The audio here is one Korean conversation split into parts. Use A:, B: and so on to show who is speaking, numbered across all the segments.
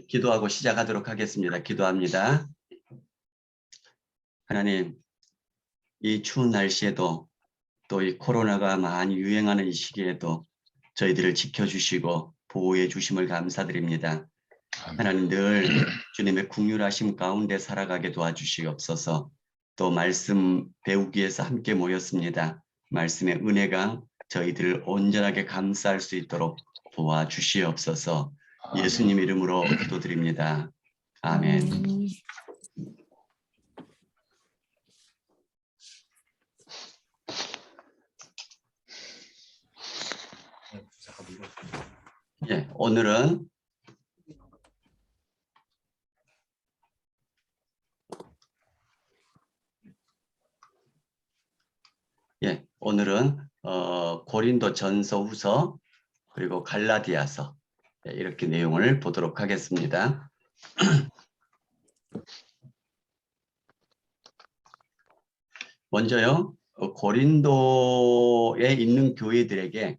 A: 기도하고 시작하도록 하겠습니다. 기도합니다. 하나님, 이 추운 날씨에도 또 이 코로나가 많이 유행하는 이 시기에도 저희들을 지켜주시고 보호해 주심을 감사드립니다. 하나님, 늘 주님의 긍휼하심 가운데 살아가게 도와주시옵소서. 또 말씀 배우기 위해서 함께 모였습니다. 말씀의 은혜가 저희들을 온전하게 감싸할 수 있도록 도와주시옵소서. 예수님 이름으로 기도드립니다. 아멘. 예, 오늘은 고린도 전서 후서 그리고 갈라디아서 이렇게 내용을 보도록 하겠습니다. 먼저요, 고린도에 있는 교회들에게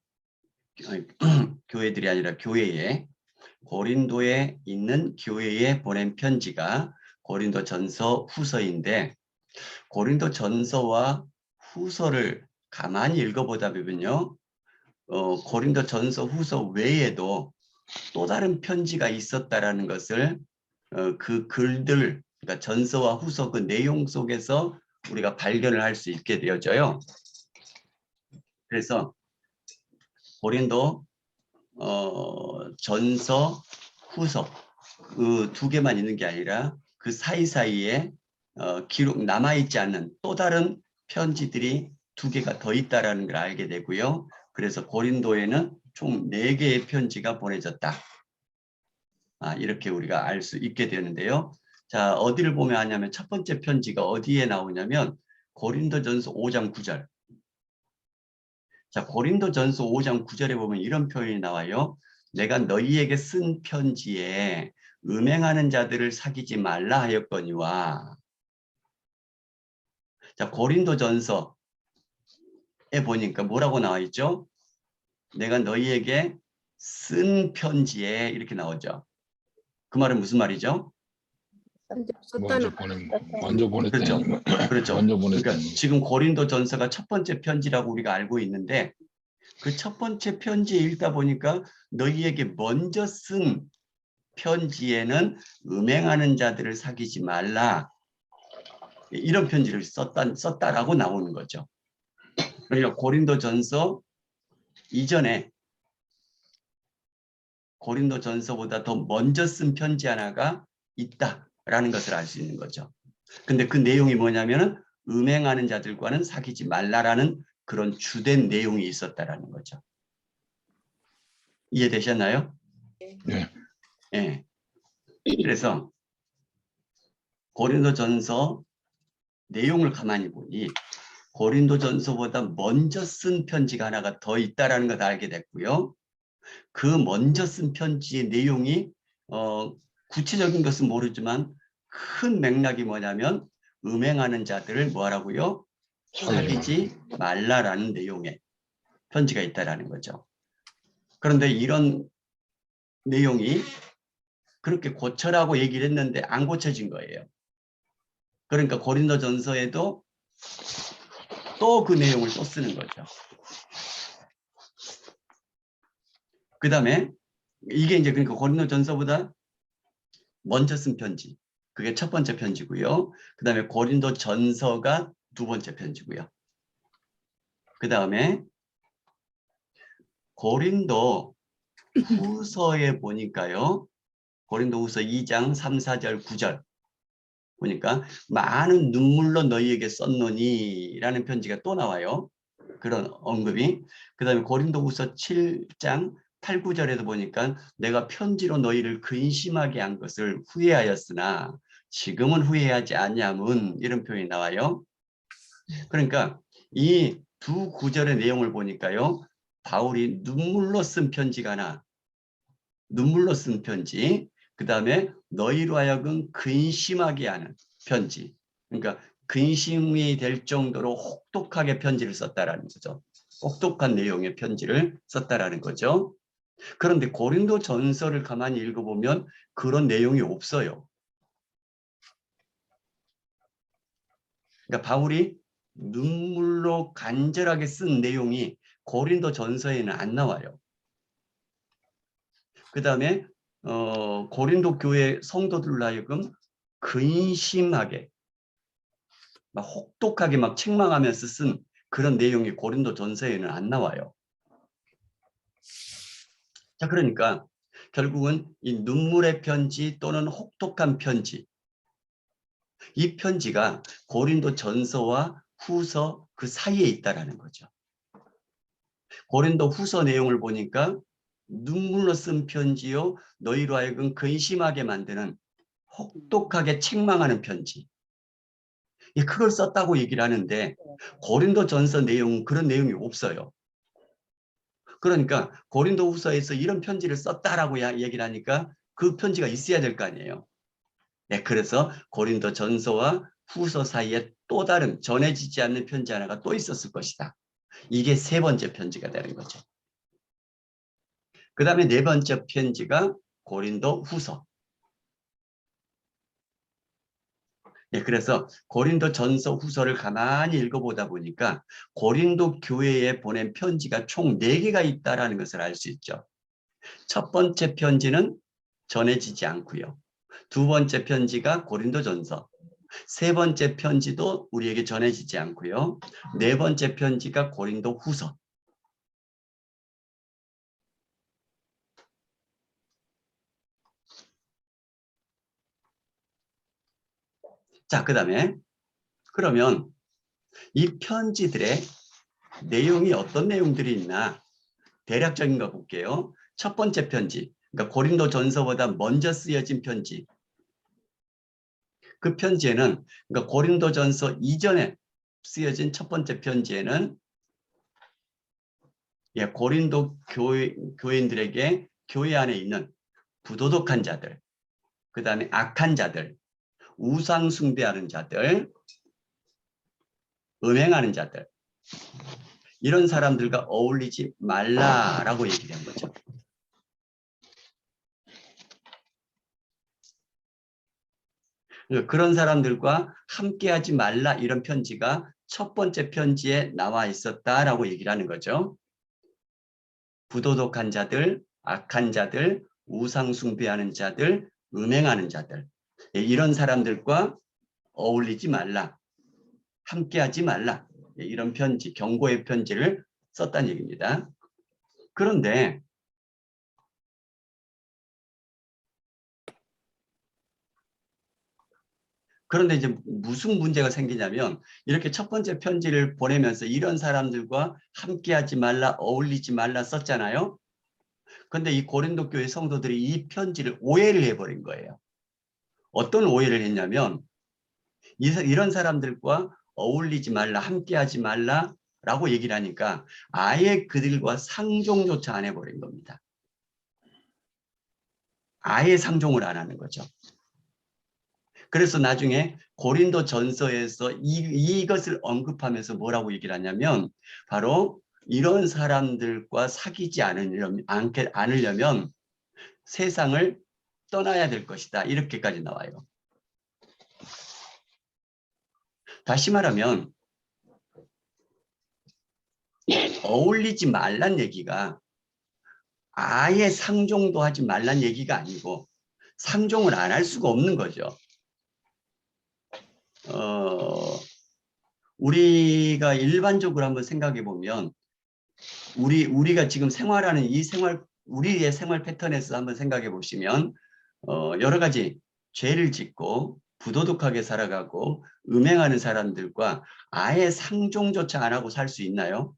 A: 교회들이 아니라 교회에 고린도에 있는 교회에 보낸 편지가 고린도 전서 후서인데, 고린도 전서와 후서를 가만히 읽어보다 보면요, 고린도 전서 후서 외에도 또 다른 편지가 있었다라는 것을 그 글들, 그러니까 전서와 후서 그 내용 속에서 우리가 발견을 할 수 있게 되어져요. 그래서 고린도 전서, 후서 그 두 개만 있는 게 아니라 그 사이사이에 기록 남아있지 않는 또 다른 편지들이 두 개가 더 있다라는 걸 알게 되고요. 그래서 고린도에는 총 4개의 편지가 보내졌다. 이렇게 우리가 알 수 있게 되는데요. 자, 어디를 보면 하냐면 첫 번째 편지가 어디에 나오냐면 고린도전서 5장 9절. 자, 고린도전서 5장 9절에 보면 이런 표현이 나와요. 내가 너희에게 쓴 편지에 음행하는 자들을 사귀지 말라 하였거니와. 자, 고린도전서에 보니까 뭐라고 나와 있죠? 내가 너희에게 쓴 편지에 이렇게 나오죠. 그 말은 무슨 말이죠?
B: 먼저 보냈다.
A: 그렇죠. 그렇죠.
B: 먼저 보냈다.
A: 그러니까 지금 고린도전서가 첫 번째 편지라고 우리가 알고 있는데 그 첫 번째 편지 읽다 보니까 너희에게 먼저 쓴 편지에는 음행하는 자들을 사귀지 말라. 이런 편지를 썼다라고 나오는 거죠. 그러니까 고린도전서 이전에 고린도전서보다 더 먼저 쓴 편지 하나가 있다라는 것을 알 수 있는 거죠. 근데 그 내용이 뭐냐면은 음행하는 자들과는 사귀지 말라라는 그런 주된 내용이 있었다라는 거죠. 이해되셨나요?
B: 네.
A: 네. 그래서 고린도전서 내용을 가만히 보니 고린도전서보다 먼저 쓴 편지가 하나가 더 있다라는 걸 알게 됐고요. 그 먼저 쓴 편지의 내용이 구체적인 것은 모르지만 큰 맥락이 뭐냐면 음행하는 자들을 뭐하라고요? 사귀지 말라라는 내용의 편지가 있다라는 거죠. 그런데 이런 내용이 그렇게 고쳐라고 얘기를 했는데 안 고쳐진 거예요. 그러니까 고린도전서에도 또 그 내용을 또 쓰는 거죠. 그 다음에 이게 이제 그러니까 고린도전서보다 먼저 쓴 편지. 그게 첫 번째 편지고요. 그 다음에 고린도전서가 두 번째 편지고요. 그 다음에 고린도 후서에 보니까요. 고린도 후서 2장 3, 4절, 9절 보니까 많은 눈물로 너희에게 썼노니 라는 편지가 또 나와요. 그런 언급이. 그 다음에 고린도 후서 7장 8, 9절에도 보니까 내가 편지로 너희를 근심하게 한 것을 후회하였으나 지금은 후회하지 아니함은 이런 표현이 나와요. 그러니까 이 두 구절의 내용을 보니까요. 바울이 눈물로 쓴 편지가 하나, 눈물로 쓴 편지, 그 다음에 너희로 하여금 근심하게 하는 편지. 그러니까 근심이 될 정도로 혹독하게 편지를 썼다라는 거죠. 혹독한 내용의 편지를 썼다라는 거죠. 그런데 고린도 전서를 가만히 읽어보면 그런 내용이 없어요. 그러니까 바울이 눈물로 간절하게 쓴 내용이 고린도 전서에는 안 나와요. 그 다음에 고린도 교회 성도들로 하여금 근심하게 막 혹독하게 막 책망하면서 쓴 그런 내용이 고린도 전서에는 안 나와요. 자, 그러니까 결국은 이 눈물의 편지 또는 혹독한 편지, 이 편지가 고린도 전서와 후서 그 사이에 있다라는 거죠. 고린도 후서 내용을 보니까 눈물로 쓴 편지요, 너희로 하여금 근심하게 만드는 혹독하게 책망하는 편지. 그걸 썼다고 얘기를 하는데 고린도 전서 내용은 그런 내용이 없어요. 그러니까 고린도 후서에서 이런 편지를 썼다라고 얘기를 하니까 그 편지가 있어야 될 거 아니에요. 네, 그래서 고린도 전서와 후서 사이에 또 다른 전해지지 않는 편지 하나가 또 있었을 것이다. 이게 세 번째 편지가 되는 거죠. 그 다음에 네 번째 편지가 고린도 후서. 네, 그래서 고린도 전서 후서를 가만히 읽어보다 보니까 고린도 교회에 보낸 편지가 총 4개가 있다는 것을 알 수 있죠. 첫 번째 편지는 전해지지 않고요. 두 번째 편지가 고린도 전서. 세 번째 편지도 우리에게 전해지지 않고요. 네 번째 편지가 고린도 후서. 자, 그다음에 그러면 이 편지들의 내용이 어떤 내용들이 있나 대략적인 거 볼게요. 첫 번째 편지, 그러니까 고린도 전서보다 먼저 쓰여진 편지. 그 편지에는, 그러니까 고린도 전서 이전에 쓰여진 첫 번째 편지에는 고린도 교인들에게 교회 안에 있는 부도덕한 자들, 그 다음에 악한 자들, 우상 숭배하는 자들, 음행하는 자들, 이런 사람들과 어울리지 말라라고 얘기를 한 거죠. 그런 사람들과 함께하지 말라 이런 편지가 첫 번째 편지에 나와 있었다라고 얘기를 하는 거죠. 부도덕한 자들, 악한 자들, 우상 숭배하는 자들, 음행하는 자들, 이런 사람들과 어울리지 말라, 함께하지 말라, 이런 편지, 경고의 편지를 썼다는 얘기입니다. 그런데 이제 무슨 문제가 생기냐면 이렇게 첫 번째 편지를 보내면서 이런 사람들과 함께하지 말라, 어울리지 말라 썼잖아요. 그런데 이 고린도 교회 성도들이 이 편지를 오해를 해버린 거예요. 어떤 오해를 했냐면 이런 사람들과 어울리지 말라, 함께하지 말라라고 얘기를 하니까 아예 그들과 상종조차 안 해버린 겁니다. 아예 상종을 안 하는 거죠. 그래서 나중에 고린도 전서에서 이것을 언급하면서 뭐라고 얘기를 하냐면 바로 이런 사람들과 사귀지 않으려면 세상을 떠나야 될 것이다. 이렇게까지 나와요. 다시 말하면 어울리지 말란 얘기가 아예 상종도 하지 말란 얘기가 아니고 상종을 안 할 수가 없는 거죠. 우리가 일반적으로 한번 생각해 보면 우리가 지금 생활하는 우리의 생활 패턴에서 한번 생각해 보시면 여러 가지 죄를 짓고 부도덕하게 살아가고 음행하는 사람들과 아예 상종조차 안 하고 살 수 있나요?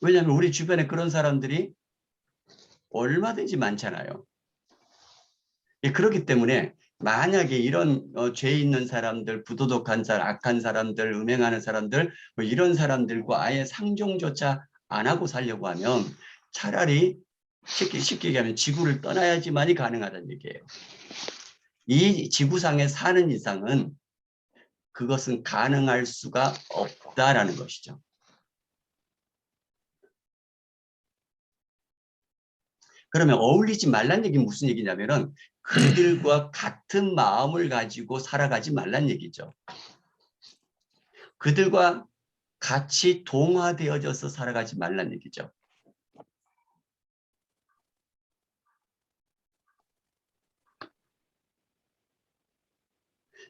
A: 왜냐하면 우리 주변에 그런 사람들이 얼마든지 많잖아요. 그렇기 때문에 만약에 이런 죄 있는 사람들, 부도덕한 사람, 악한 사람들, 음행하는 사람들, 뭐 이런 사람들과 아예 상종조차 안 하고 살려고 하면 차라리 쉽게 얘기하면 지구를 떠나야지만이 가능하다는 얘기예요. 이 지구상에 사는 이상은 그것은 가능할 수가 없다라는 것이죠. 그러면 어울리지 말란 얘기는 무슨 얘기냐면은 그들과 같은 마음을 가지고 살아가지 말란 얘기죠. 그들과 같이 동화되어져서 살아가지 말란 얘기죠.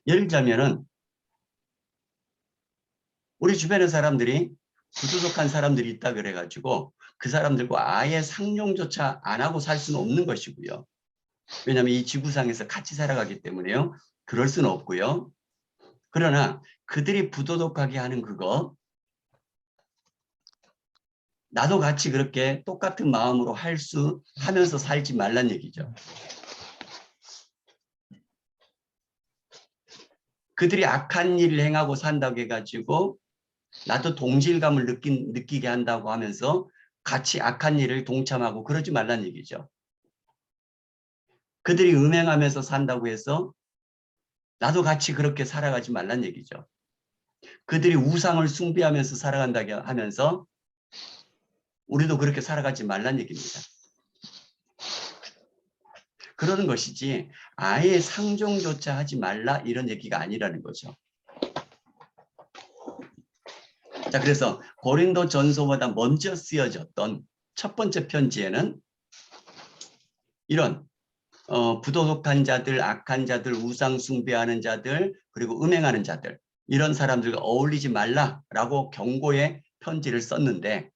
A: 예를 들자면은 우리 주변의 사람들이 부도덕한 사람들이 있다 그래가지고 그 사람들과 아예 상종조차 안 하고 살 수는 없는 것이고요. 왜냐하면 이 지구상에서 같이 살아가기 때문에요. 그럴 수는 없고요. 그러나 그들이 부도덕하게 하는 그거 나도 같이 그렇게 똑같은 마음으로 하면서 살지 말란 얘기죠. 그들이 악한 일을 행하고 산다고 해가지고 나도 동질감을 느끼게 한다고 하면서 같이 악한 일을 동참하고 그러지 말란 얘기죠. 그들이 음행하면서 산다고 해서 나도 같이 그렇게 살아가지 말란 얘기죠. 그들이 우상을 숭배하면서 살아간다고 하면서 우리도 그렇게 살아가지 말란 얘기입니다. 그러는 것이지 아예 상종조차 하지 말라 이런 얘기가 아니라는 거죠. 자, 그래서 고린도 전서보다 먼저 쓰여졌던 첫 번째 편지에는 이런 부도덕한 자들, 악한 자들, 우상 숭배하는 자들, 그리고 음행하는 자들 이런 사람들과 어울리지 말라라고 경고의 편지를 썼는데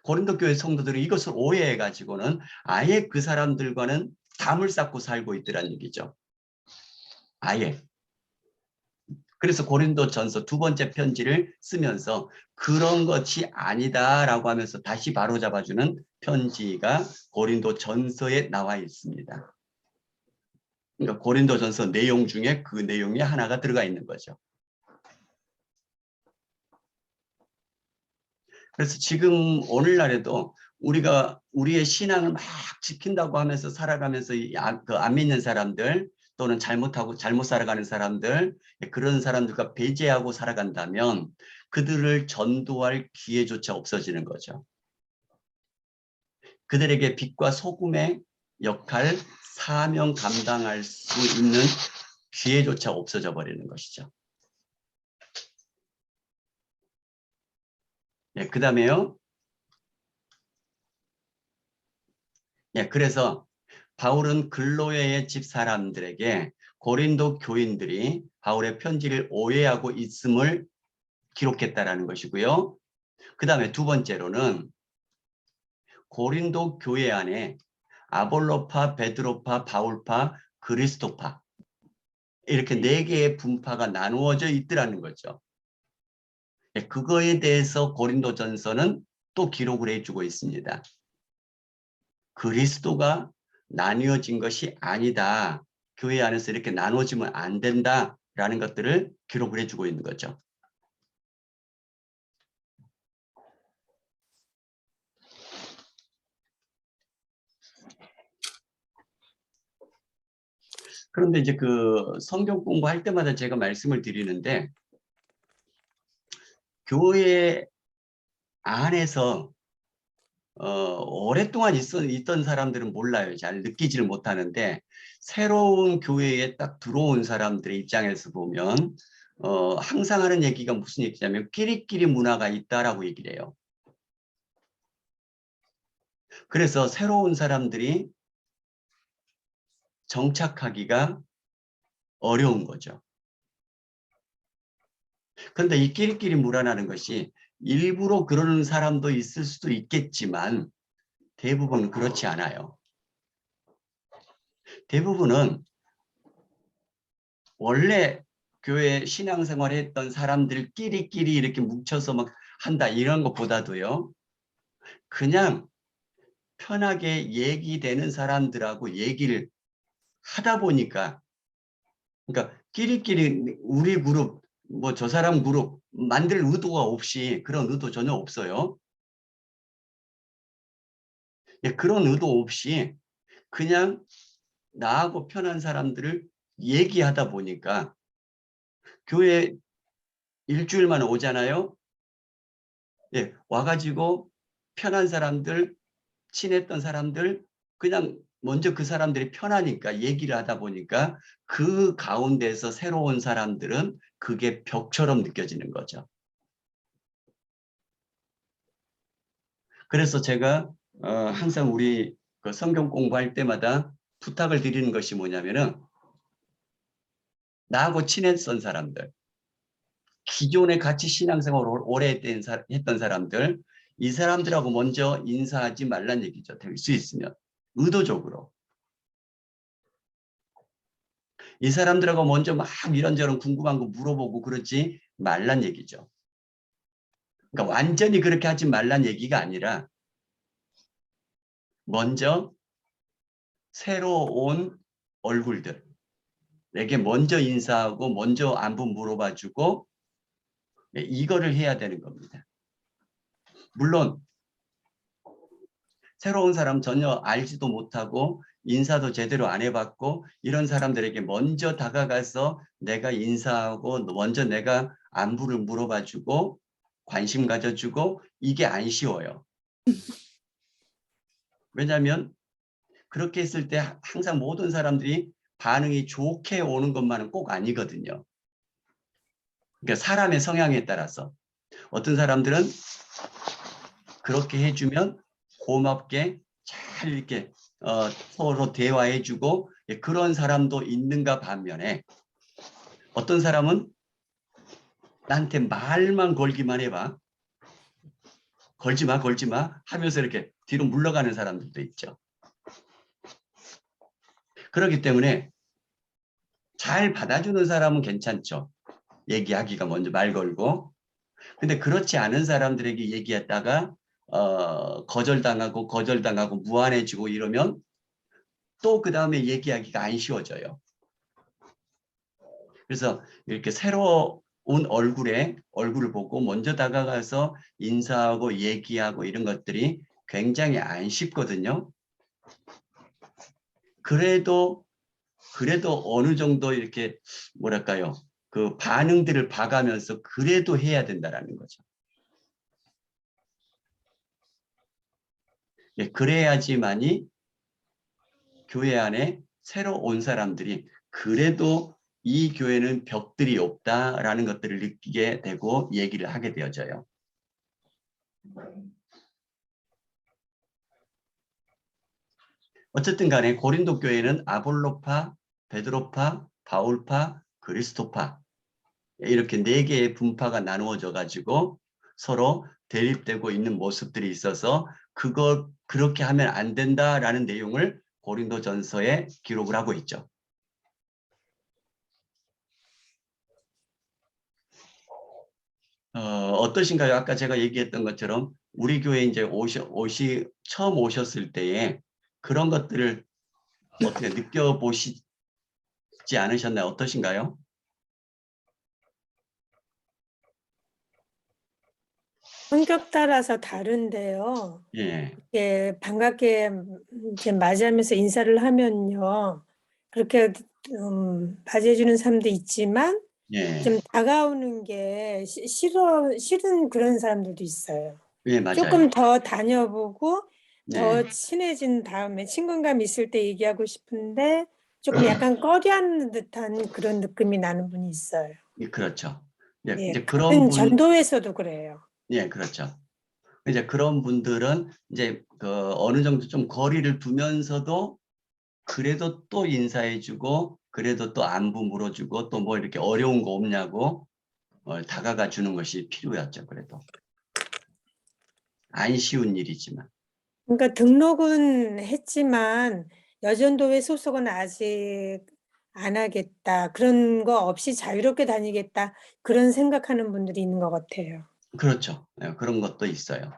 A: 고린도 교회 성도들이 이것을 오해해가지고는 아예 그 사람들과는 담을 쌓고 살고 있더란 얘기죠. 아예. 그래서 고린도 전서 두 번째 편지를 쓰면서 그런 것이 아니다라고 하면서 다시 바로잡아주는 편지가 고린도 전서에 나와 있습니다. 그러니까 고린도 전서 내용 중에 그 내용이 하나가 들어가 있는 거죠. 그래서 지금 오늘날에도 우리가 우리의 신앙을 막 지킨다고 하면서 살아가면서 안 믿는 사람들 또는 잘못 살아가는 사람들 그런 사람들과 배제하고 살아간다면 그들을 전도할 기회조차 없어지는 거죠. 그들에게 빛과 소금의 역할, 사명 감당할 수 있는 기회조차 없어져 버리는 것이죠. 그 다음에요. 그래서 바울은 글로웨의 집 사람들에게 고린도 교인들이 바울의 편지를 오해하고 있음을 기록했다라는 것이고요. 그 다음에 두 번째로는 고린도 교회 안에 아볼로파, 베드로파, 바울파, 그리스도파 이렇게 네 개의 분파가 나누어져 있더라는 거죠. 그거에 대해서 고린도전서는 또 기록을 해주고 있습니다. 그리스도가 나뉘어진 것이 아니다. 교회 안에서 이렇게 나눠지면 안 된다라는 것들을 기록을 해주고 있는 거죠. 그런데 이제 그 성경 공부할 때마다 제가 말씀을 드리는데 교회 안에서 오랫동안 있던 사람들은 몰라요. 잘 느끼지를 못하는데 새로운 교회에 딱 들어온 사람들의 입장에서 보면 항상 하는 얘기가 무슨 얘기냐면 끼리끼리 문화가 있다라고 얘기를 해요. 그래서 새로운 사람들이 정착하기가 어려운 거죠. 그런데 이 끼리끼리 문화라는 것이 일부러 그러는 사람도 있을 수도 있겠지만 대부분 그렇지 않아요. 대부분은 원래 교회 신앙생활 했던 사람들끼리끼리 이렇게 뭉쳐서 막 한다 이런 것보다도요. 그냥 편하게 얘기되는 사람들하고 얘기를 하다 보니까 그러니까 끼리끼리 우리 그룹 뭐 저 사람 그룹 만들 의도가 없이 그런 의도 전혀 없어요. 그런 의도 없이 그냥 나하고 편한 사람들을 얘기하다 보니까 교회 일주일만 오잖아요. 예, 와가지고 편한 사람들, 친했던 사람들, 그냥 먼저 그 사람들이 편하니까 얘기를 하다 보니까 그 가운데서 새로운 사람들은 그게 벽처럼 느껴지는 거죠. 그래서 제가 항상 우리 그 성경 공부할 때마다 부탁을 드리는 것이 뭐냐면은 나하고 친했던 사람들, 기존에 같이 신앙생활을 오래 했던 사람들, 이 사람들하고 먼저 인사하지 말란 얘기죠. 될 수 있으면. 의도적으로. 이 사람들하고 먼저 막 이런저런 궁금한 거 물어보고 그러지 말란 얘기죠. 그러니까 완전히 그렇게 하지 말란 얘기가 아니라 먼저 새로 온 얼굴들에게 먼저 인사하고 먼저 안부 물어봐주고 이거를 해야 되는 겁니다. 물론 새로운 사람 전혀 알지도 못하고 인사도 제대로 안 해봤고 이런 사람들에게 먼저 다가가서 내가 인사하고 먼저 내가 안부를 물어봐주고 관심 가져주고 이게 안 쉬워요. 왜냐하면 그렇게 했을 때 항상 모든 사람들이 반응이 좋게 오는 것만은 꼭 아니거든요. 그러니까 사람의 성향에 따라서 어떤 사람들은 그렇게 해주면 고맙게 잘 이렇게 서로 대화해주고 그런 사람도 있는가 반면에 어떤 사람은 나한테 말만 걸기만 해봐. 걸지 마 하면서 이렇게 뒤로 물러가는 사람들도 있죠. 그렇기 때문에 잘 받아주는 사람은 괜찮죠. 얘기하기가 먼저 말 걸고. 근데 그렇지 않은 사람들에게 얘기했다가 거절당하고 무안해지고 이러면 또 그 다음에 얘기하기가 안 쉬워져요. 그래서 이렇게 새로운 얼굴을 보고 먼저 다가가서 인사하고 얘기하고 이런 것들이 굉장히 안 쉽거든요. 그래도 어느 정도 이렇게 뭐랄까요? 그 반응들을 봐가면서 그래도 해야 된다라는 거죠. 예, 그래야지만이 교회 안에 새로 온 사람들이 그래도 이 교회는 벽들이 없다라는 것들을 느끼게 되고 얘기를 하게 되어져요. 어쨌든 간에 고린도 교회는 아볼로파, 베드로파, 바울파, 그리스도파 이렇게 4개의 분파가 나누어져 가지고 서로 대립되고 있는 모습들이 있어서 그렇게 하면 안 된다라는 내용을 고린도전서에 기록을 하고 있죠. 어떠신가요? 아까 제가 얘기했던 것처럼 우리 교회 이제 처음 오셨을 때에 그런 것들을 어떻게 느껴보시지 않으셨나요? 어떠신가요?
C: 성격 따라서 다른데요.
A: 예,
C: 예, 반갑게 이제 맞이하면서 인사를 하면요. 그렇게 맞이해주는 사람도 있지만
A: 예,
C: 좀 다가오는 게 싫은 그런 사람들도 있어요.
A: 예, 맞아요.
C: 조금 더 다녀보고 더
A: 네,
C: 친해진 다음에 친근감 있을 때 얘기하고 싶은데 조금 약간 꺼려하는 듯한 그런 느낌이 나는 분이 있어요.
A: 그렇죠. 예,
C: 예,
A: 이제
C: 같은 전도에서도 그래요.
A: 예, 그렇죠. 이제 그런 분들은 이제 어느 정도 좀 거리를 두면서도 그래도 또 인사해주고 그래도 또 안부 물어주고 또 뭐 이렇게 어려운 거 없냐고 다가가 주는 것이 필요했죠. 그래도 안 쉬운 일이지만.
C: 그러니까 등록은 했지만 여전도회 소속은 아직 안 하겠다. 그런 거 없이 자유롭게 다니겠다. 그런 생각하는 분들이 있는 것 같아요.
A: 그렇죠. 예, 그런 것도 있어요.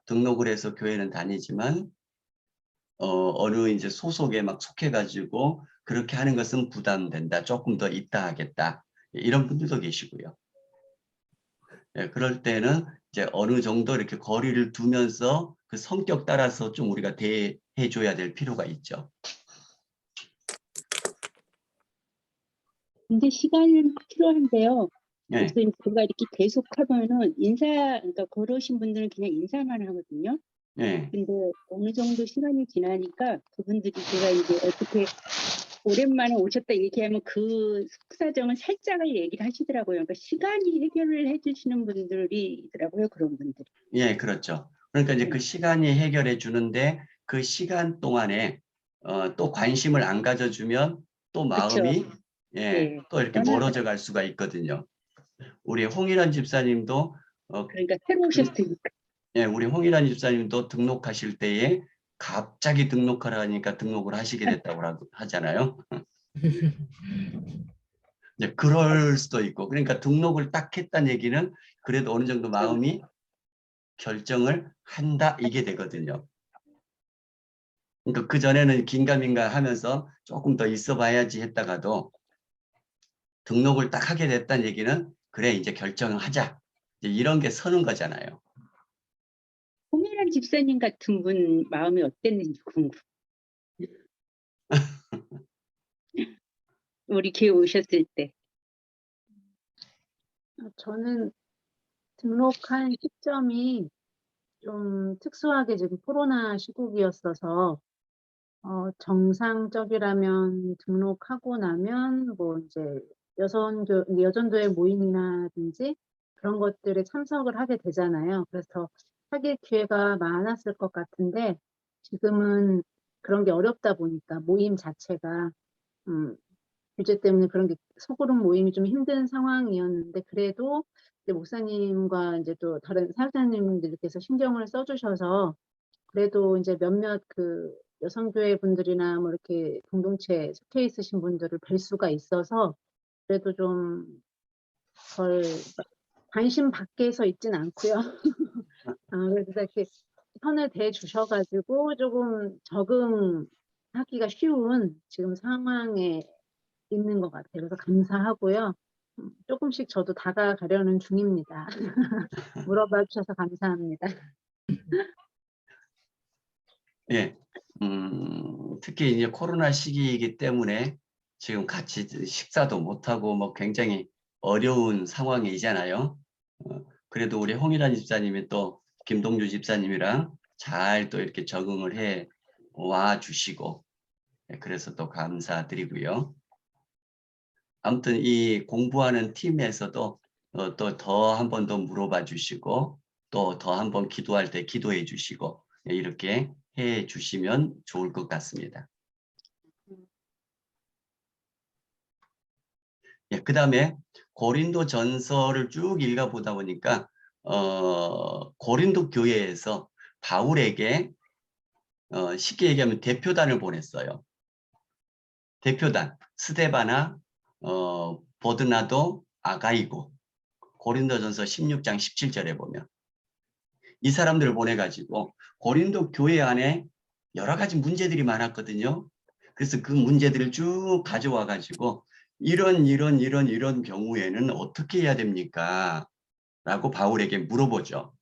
A: 등록을 해서 교회는 다니지만 어느 이제 소속에 막 속해가지고 그렇게 하는 것은 부담된다. 조금 더 있다 하겠다. 이런 분들도 계시고요. 예, 그럴 때는 이제 어느 정도 이렇게 거리를 두면서 그 성격 따라서 좀 우리가 대해줘야 될 필요가 있죠.
D: 근데 시간은 필요한데요.
A: 예,
D: 목사님 그가 이렇게 계속하면은 그러니까 걸어오신 분들은 그냥 인사만 하거든요.
A: 예,
D: 근데 어느 정도 시간이 지나니까 그분들이 제가 이제 어떻게 오랜만에 오셨다 이렇게 하면 그 속사정을 살짝을 얘기를 하시더라고요. 그러니까 시간이 해결을 해주시는 분들이 있더라고요. 그런 분들이.
A: 예, 그렇죠. 그러니까 이제
D: 네.
A: 그 시간이 해결해 주는데 그 시간 동안에 또 관심을 안 가져주면 또
D: 그쵸.
A: 마음이 예,
D: 네.
A: 또 이렇게 멀어져 갈 수가 있거든요. 우리 홍일환 집사님도
D: 그러니까 새로 오셨을 테니까.
A: 예, 우리 홍일환 집사님도 등록하실 때에 갑자기 등록하라 하니까 등록을 하시게 됐다고 하잖아요. 이제 그럴 수도 있고, 그러니까 등록을 딱 했다는 얘기는 그래도 어느 정도 마음이 결정을 한다 이게 되거든요. 그러니까 그 전에는 긴가민가 하면서 조금 더 있어 봐야지 했다가도 등록을 딱 하게 됐다는 얘기는 그래 이제 결정하자 이제 이런 게 서는 거잖아요.
D: 홍일환 집사님 같은 분 마음이 어땠는지 궁금. 우리 교회 오셨을 때.
E: 저는 등록한 시점이 좀 특수하게 지금 코로나 시국이었어서 정상적이라면 등록하고 나면 뭐 이제 여전도의 모임이라든지 그런 것들에 참석을 하게 되잖아요. 그래서 사귈 기회가 많았을 것 같은데 지금은 그런 게 어렵다 보니까 모임 자체가 규제 때문에 그런 게 소그룹 모임이 좀 힘든 상황이었는데 그래도 이제 목사님과 이제 또 다른 사역자님들께서 신경을 써주셔서 그래도 이제 몇몇 그 여성교회 분들이나 뭐 이렇게 공동체에 속해 있으신 분들을 뵐 수가 있어서 그래도 좀 덜 관심 밖에서 있진 않고요. 그래서 이렇게 선을 대 주셔가지고 조금 적응하기가 쉬운 지금 상황에 있는 것 같아요. 그래서 감사하고요. 조금씩 저도 다가가려는 중입니다. 물어봐 주셔서 감사합니다.
A: 예, 특히 이제 코로나 시기이기 때문에 지금 같이 식사도 못하고 뭐 굉장히 어려운 상황이잖아요. 그래도 우리 홍일환 집사님이 또 김동주 집사님이랑 잘 또 이렇게 적응을 해 와 주시고 그래서 또 감사드리고요. 아무튼 이 공부하는 팀에서도 또 더 한 번 더 물어봐 주시고 또 더 한 번 기도할 때 기도해 주시고 이렇게 해 주시면 좋을 것 같습니다. 예, 그 다음에 고린도 전서를 쭉 읽어보다 보니까 고린도 교회에서 바울에게 쉽게 얘기하면 대표단을 보냈어요. 대표단 스데바나 버드나도 아가이고 고린도전서 16장 17절에 보면 이 사람들을 보내가지고 고린도 교회 안에 여러 가지 문제들이 많았거든요. 그래서 그 문제들을 쭉 가져와 가지고 이런 경우에는 어떻게 해야 됩니까? 라고 바울에게 물어보죠.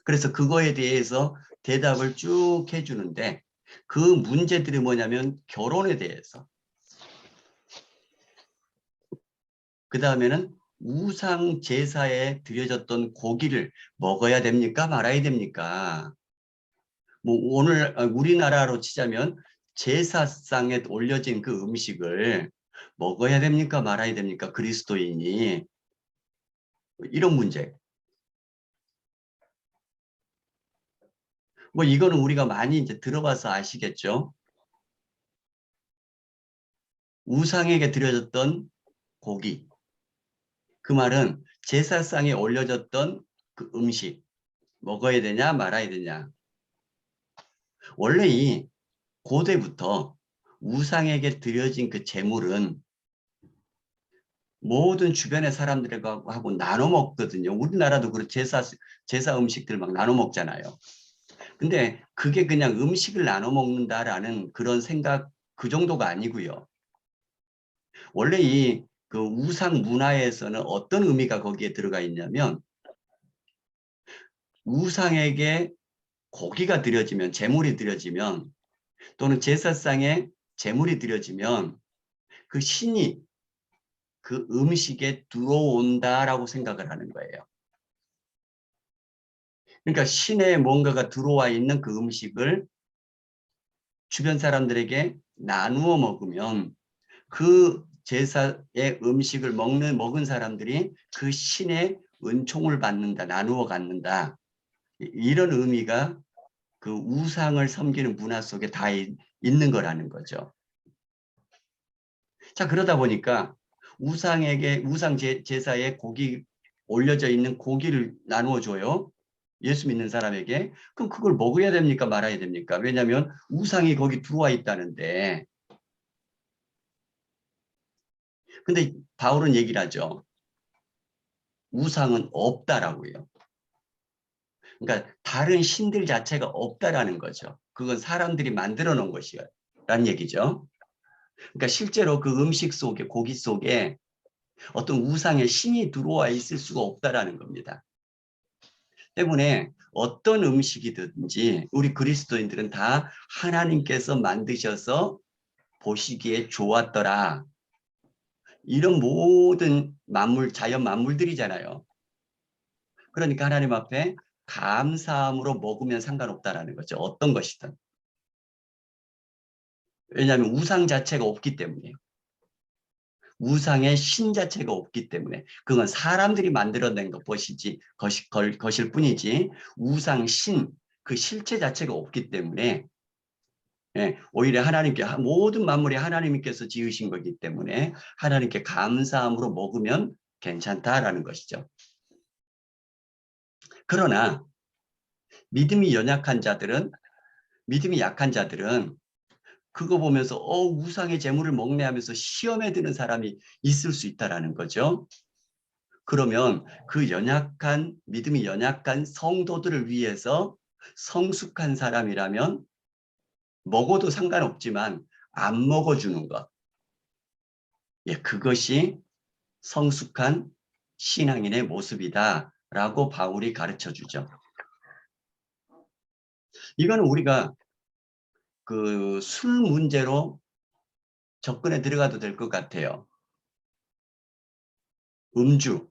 A: 그래서 그거에 대해서 대답을 쭉 해주는데 그 문제들이 뭐냐면 결혼에 대해서 그 다음에는 우상 제사에 드려졌던 고기를 먹어야 됩니까? 말아야 됩니까? 뭐 오늘 우리나라로 치자면 제사상에 올려진 그 음식을 먹어야 됩니까? 말아야 됩니까? 그리스도인이 이런 문제. 뭐 이거는 우리가 많이 이제 들어봐서 아시겠죠? 우상에게 드려졌던 고기. 그 말은 제사상에 올려졌던 그 음식 먹어야 되냐 말아야 되냐. 원래 이 고대부터 우상에게 드려진 그 제물은 모든 주변의 사람들하고 나눠 먹거든요. 우리나라도 그런 제사 음식들 막 나눠 먹잖아요. 근데 그게 그냥 음식을 나눠 먹는다라는 그런 생각 그 정도가 아니고요. 원래 이 그 우상 문화에서는 어떤 의미가 거기에 들어가 있냐면 우상에게 고기가 드려지면 제물이 드려지면 또는 제사상에 제물이 드려지면 그 신이 그 음식에 들어온다라고 생각을 하는 거예요. 그러니까 신의 뭔가가 들어와 있는 그 음식을 주변 사람들에게 나누어 먹으면 그 제사의 음식을 먹은 사람들이 그 신의 은총을 받는다, 나누어 갖는다. 이런 의미가 그 우상을 섬기는 문화 속에 다 있는 거라는 거죠. 자, 그러다 보니까 우상 제사에 고기 올려져 있는 고기를 나누어 줘요. 예수 믿는 사람에게. 그럼 그걸 먹어야 됩니까? 말아야 됩니까? 왜냐하면 우상이 거기 들어와 있다는데. 근데 바울은 얘기를 하죠. 우상은 없다라고요. 그러니까 다른 신들 자체가 없다라는 거죠. 그건 사람들이 만들어 놓은 것이라는 얘기죠. 그러니까 실제로 그 음식 속에, 고기 속에 어떤 우상의 신이 들어와 있을 수가 없다라는 겁니다. 때문에 어떤 음식이든지 우리 그리스도인들은 다 하나님께서 만드셔서 보시기에 좋았더라. 이런 모든 만물, 자연 만물들이잖아요. 그러니까 하나님 앞에 감사함으로 먹으면 상관없다라는 거죠. 어떤 것이든. 왜냐하면 우상 자체가 없기 때문이에요. 우상의 신 자체가 없기 때문에 그건 사람들이 만들어낸 것일 뿐이지 우상 신 그 실체 자체가 없기 때문에 오히려 하나님께 모든 만물이 하나님께서 지으신 거기 때문에 하나님께 감사함으로 먹으면 괜찮다라는 것이죠. 그러나 믿음이 약한 자들은 그거 보면서 우상의 재물을 먹네 하면서 시험에 드는 사람이 있을 수 있다라는 거죠. 그러면 그 믿음이 연약한 성도들을 위해서 성숙한 사람이라면 먹어도 상관없지만 안 먹어주는 것. 그것이 성숙한 신앙인의 모습이다라고 바울이 가르쳐 주죠. 이거는 우리가 그 술 문제로 접근에 들어가도 될 것 같아요. 음주.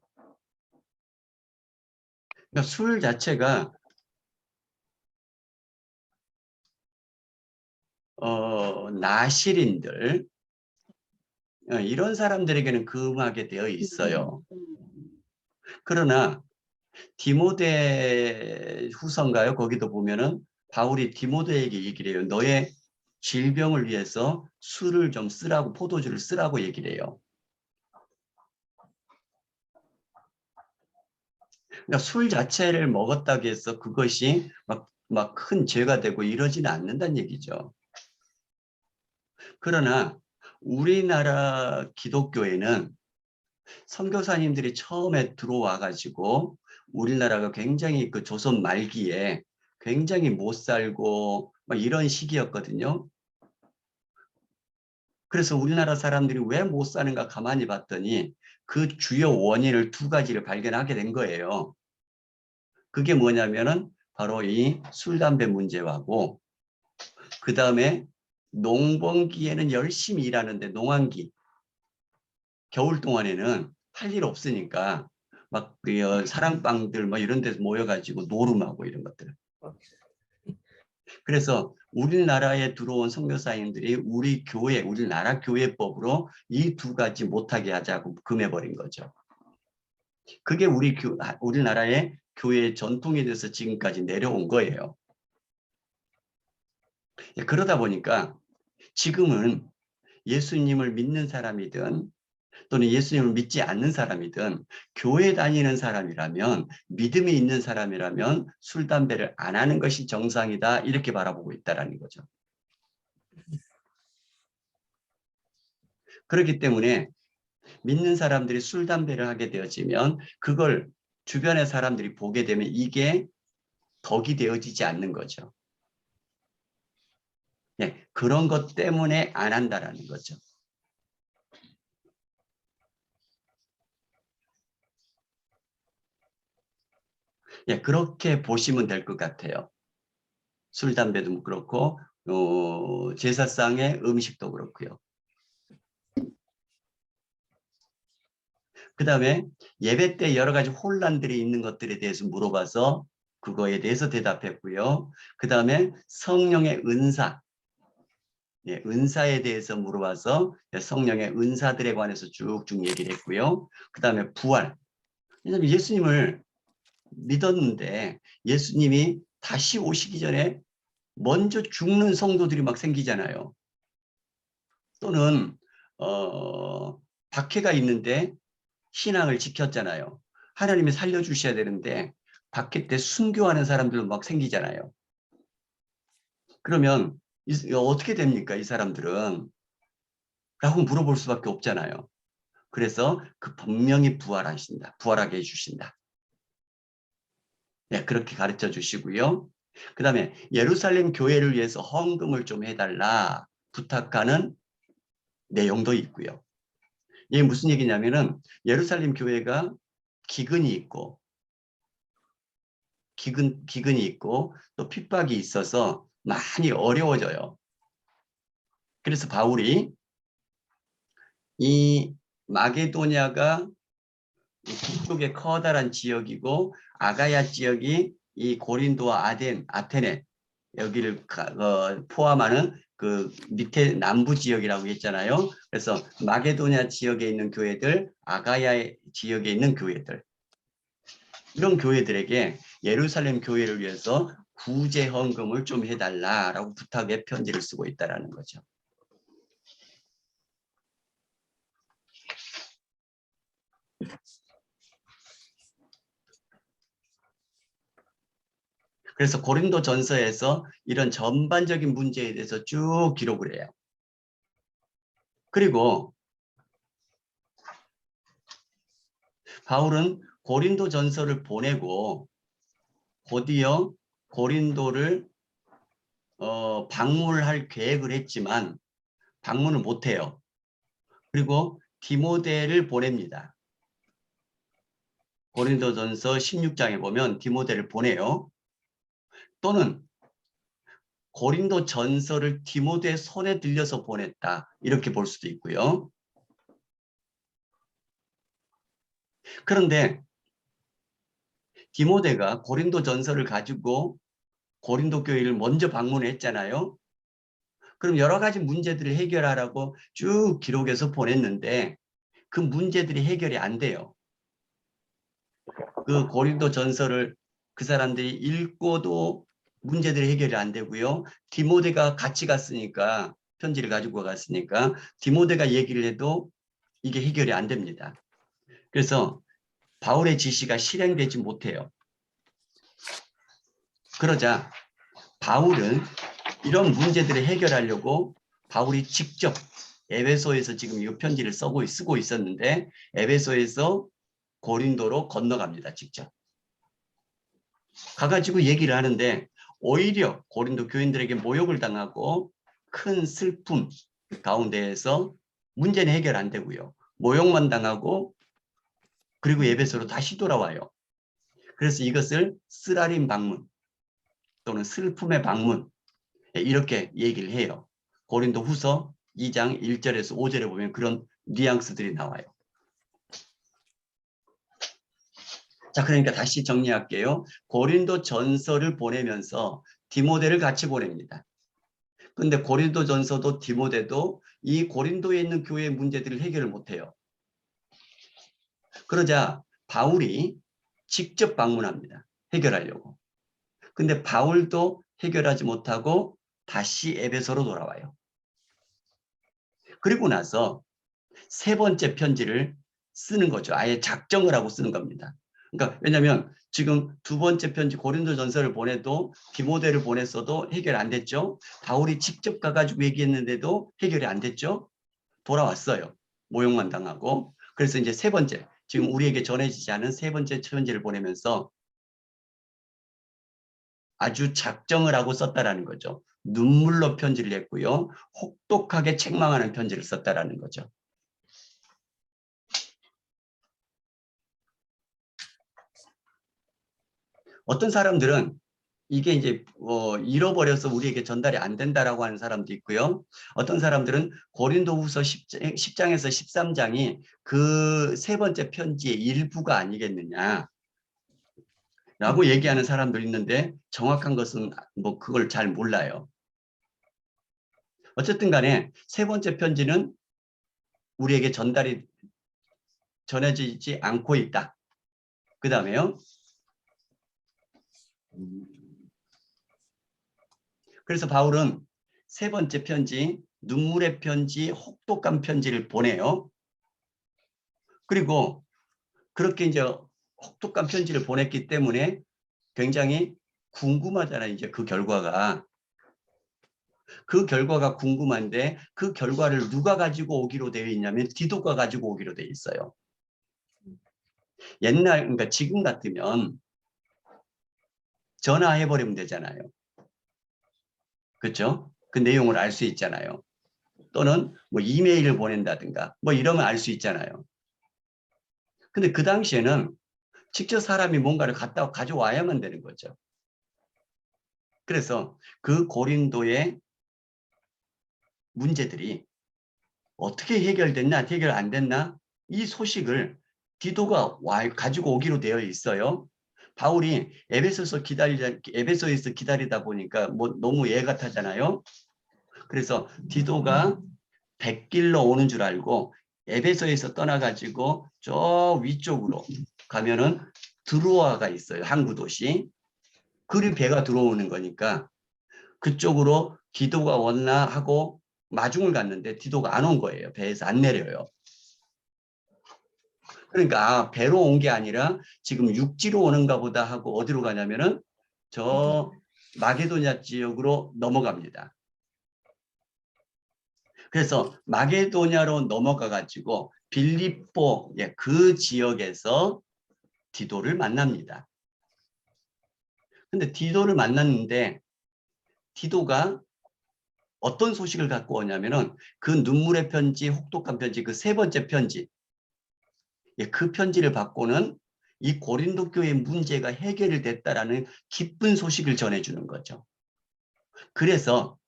A: 그러니까 술 자체가 나실인들 이런 사람들에게는 금하게 되어 있어요. 그러나 디모데 후서인가요? 거기도 보면은 바울이 디모데에게 얘기를 해요. 너의 질병을 위해서 술을 좀 쓰라고, 포도주를 쓰라고 얘기를 해요. 그러니까 술 자체를 먹었다고 해서 그것이 막 큰 죄가 되고 이러지는 않는다는 얘기죠. 그러나 우리나라 기독교에는 선교사님들이 처음에 들어와 가지고 우리나라가 굉장히 그 조선 말기에 굉장히 못 살고 막 이런 시기였거든요. 그래서 우리나라 사람들이 왜 못 사는가 가만히 봤더니 그 주요 원인을 두 가지를 발견하게 된 거예요. 그게 뭐냐면은 바로 이 술, 담배 문제하고 그 다음에 농번기에는 열심히 일하는데 농한기 겨울 동안에는 할 일 없으니까 막 사랑방들 뭐 이런 데서 모여가지고 노름하고 이런 것들. 그래서 우리나라에 들어온 선교사님들이 우리나라 교회법으로 이 두 가지 못하게 하자고 금해버린 거죠. 그게 우리나라의 교회의 전통이 돼서 지금까지 내려온 거예요. 그러다 보니까 지금은 예수님을 믿는 사람이든 또는 예수님을 믿지 않는 사람이든 교회 다니는 사람이라면 믿음이 있는 사람이라면 술, 담배를 안 하는 것이 정상이다 이렇게 바라보고 있다는 거죠. 그렇기 때문에 믿는 사람들이 술, 담배를 하게 되어지면 그걸 주변의 사람들이 보게 되면 이게 덕이 되어지지 않는 거죠. 그런 것 때문에 안 한다라는 거죠. 그렇게 보시면 될 것 같아요. 술, 담배도 그렇고 제사상의 음식도 그렇고요. 그 다음에 예배 때 여러 가지 혼란들이 있는 것들에 대해서 물어봐서 그거에 대해서 대답했고요. 그 다음에 성령의 은사, 예, 은사에 대해서 물어봐서 성령의 은사들에 관해서 쭉쭉 얘기를 했고요. 그 다음에 부활. 왜냐하면 예수님을 믿었는데 예수님이 다시 오시기 전에 먼저 죽는 성도들이 막 생기잖아요. 또는 박해가 있는데 신앙을 지켰잖아요. 하나님이 살려주셔야 되는데 박해 때 순교하는 사람들도 막 생기잖아요. 그러면 어떻게 됩니까? 이 사람들은? 라고 물어볼 수밖에 없잖아요. 그래서 그 분명히 부활하게 해주신다. 네, 그렇게 가르쳐 주시고요. 그 다음에 예루살렘 교회를 위해서 헌금을 좀 해달라 부탁하는 내용도 있고요. 이게 무슨 얘기냐면은 예루살렘 교회가 기근이 있고 또 핍박이 있어서 많이 어려워져요. 그래서 바울이 이 마게도냐가 북쪽의 커다란 지역이고 아가야 지역이 이 고린도와 아테네 여기를 포함하는 그 밑에 남부 지역이라고 했잖아요. 그래서 마게도냐 지역에 있는 교회들, 아가야 지역에 있는 교회들, 이런 교회들에게 예루살렘 교회를 위해서 구제 헌금을 좀 해달라라고 부탁의 편지를 쓰고 있다라는 거죠. 그래서 고린도 전서에서 이런 전반적인 문제에 대해서 쭉 기록을 해요. 그리고 바울은 고린도 전서를 보내고 곧이어 고린도를 방문할 계획을 했지만 방문을 못해요. 그리고 디모데를 보냅니다. 고린도전서 16장에 보면 디모데를 보내요. 또는 고린도 전서를 디모데 손에 들려서 보냈다. 이렇게 볼 수도 있고요. 그런데 디모데가 고린도 전서를 가지고 고린도 교회를 먼저 방문했잖아요. 그럼 여러 가지 문제들을 해결하라고 쭉 기록해서 보냈는데 그 문제들이 해결이 안 돼요. 그 고린도 전서를 그 사람들이 읽고도 문제들이 해결이 안 되고요. 디모데가 같이 갔으니까 편지를 가지고 갔으니까 디모데가 얘기를 해도 이게 해결이 안 됩니다. 그래서 바울의 지시가 실행되지 못해요. 그러자 바울은 이런 문제들을 해결하려고 바울이 직접 에베소에서 지금 이 편지를 쓰고 있었는데 에베소에서 고린도로 건너갑니다. 직접. 가가지고 얘기를 하는데 오히려 고린도 교인들에게 모욕을 당하고 큰 슬픔 가운데에서 문제는 해결 안 되고요. 모욕만 당하고 그리고 에베소로 다시 돌아와요. 그래서 이것을 쓰라림 방문 또는 슬픔의 방문 이렇게 얘기를 해요. 고린도 후서 2장 1절에서 5절에 보면 그런 뉘앙스들이 나와요. 자, 그러니까 다시 정리할게요. 고린도 전서를 보내면서 디모데를 같이 보냅니다. 근데 고린도 전서도 디모데도 이 고린도에 있는 교회의 문제들을 해결을 못해요. 그러자 바울이 직접 방문합니다. 해결하려고. 근데 바울도 해결하지 못하고 다시 에베소로 돌아와요. 그리고 나서 세 번째 편지를 쓰는 거죠. 아예 작정을 하고 쓰는 겁니다. 그러니까 왜냐하면 지금 두 번째 편지 고린도 전서를 보내도 디모데를 보냈어도 해결 안 됐죠. 바울이 직접 가가지고 얘기했는데도 해결이 안 됐죠. 돌아왔어요. 모욕만 당하고. 그래서 이제 세 번째, 지금 우리에게 전해지지 않은 세 번째 편지를 보내면서 아주 작정을 하고 썼다라는 거죠. 눈물로 편지를 했고요. 혹독하게 책망하는 편지를 썼다라는 거죠. 어떤 사람들은 이게 이제 잃어버려서 우리에게 전달이 안 된다라고 하는 사람도 있고요. 어떤 사람들은 고린도후서 10장에서 13장이 그 세 번째 편지의 일부가 아니겠느냐 라고 얘기하는 사람도 있는데 정확한 것은 뭐 그걸 잘 몰라요. 어쨌든 간에 세 번째 편지는 우리에게 전해지지 않고 있다. 그 다음에요. 그래서 바울은 세 번째 편지, 눈물의 편지, 혹독한 편지를 보내요. 그리고 그렇게 이제 혹독한 편지를 보냈기 때문에 굉장히 궁금하잖아요. 이제 그 결과가. 그 결과가 궁금한데 그 결과를 누가 가지고 오기로 되어 있냐면 디도가 가지고 오기로 되어 있어요. 그러니까 지금 같으면 전화해버리면 되잖아요. 그렇죠? 그 내용을 알 수 있잖아요. 또는 뭐 이메일을 보낸다든가 뭐 이러면 알 수 있잖아요. 근데 그 당시에는 직접 사람이 뭔가를 갖다 가져와야만 되는 거죠. 그래서 그 고린도의 문제들이 어떻게 해결됐나 해결 안 됐나 이 소식을 디도가 가지고 오기로 되어 있어요. 바울이 에베소에서 기다리다 보니까 뭐 너무 애 같았잖아요. 그래서 디도가 백길로 오는 줄 알고 에베소에서 떠나가지고 저 위쪽으로 가면은 드로아가 있어요. 항구 도시. 그리 배가 들어오는 거니까 그쪽으로 디도가 왔나 하고 마중을 갔는데 디도가 안 온 거예요. 배에서 안 내려요. 그러니까 배로 온 게 아니라 지금 육지로 오는가 보다 하고 어디로 가냐면은 저 마게도냐 지역으로 넘어갑니다. 그래서 마게도냐로 넘어가 가지고 빌립보 그 지역에서 디도를 만납니다. 근데 디도를 만났는데 디도가 어떤 소식을 갖고 오냐면은 그 눈물의 편지, 혹독한 편지, 그 세 번째 편지, 그 편지를 받고는 이 고린도 교회의 문제가 해결이 됐다라는 기쁜 소식을 전해주는 거죠. 그래서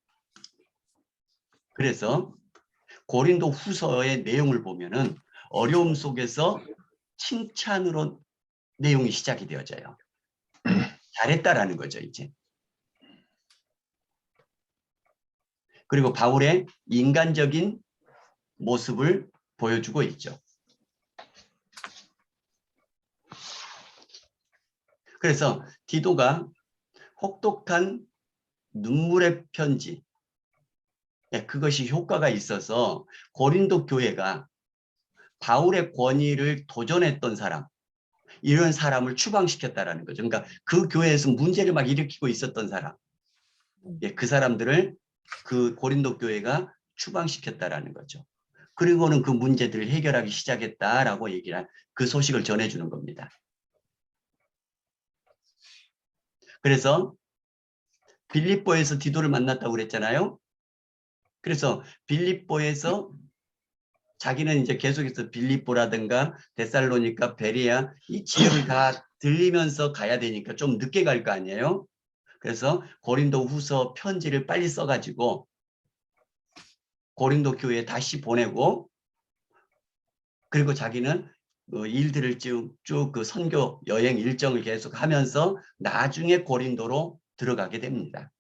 A: 고린도 후서의 내용을 보면은 어려움 속에서 칭찬으로 내용이 시작이 되어져요. 잘했다라는 거죠, 이제. 그리고 바울의 인간적인 모습을 보여주고 있죠. 그래서 디도가 혹독한 눈물의 편지, 그것이 효과가 있어서 고린도 교회가 바울의 권위를 도전했던 사람, 이런 사람을 추방시켰다라는 거죠. 그러니까 그 교회에서 문제를 막 일으키고 있었던 사람, 그 사람들을 그 고린도 교회가 추방시켰다라는 거죠. 그리고는 그 문제들을 해결하기 시작했다라고 그 소식을 전해주는 겁니다. 그래서 빌립보에서 디도를 만났다고 그랬잖아요. 그래서 빌립보에서 자기는 이제 계속해서 빌립보라든가 데살로니가, 베레아 이 지역을 다 들리면서 가야 되니까 좀 늦게 갈 거 아니에요. 그래서 고린도 후서 편지를 빨리 써가지고 고린도 교회에 다시 보내고 그리고 자기는 일들을 쭉 그 선교 여행 일정을 계속 하면서 나중에 고린도로 들어가게 됩니다.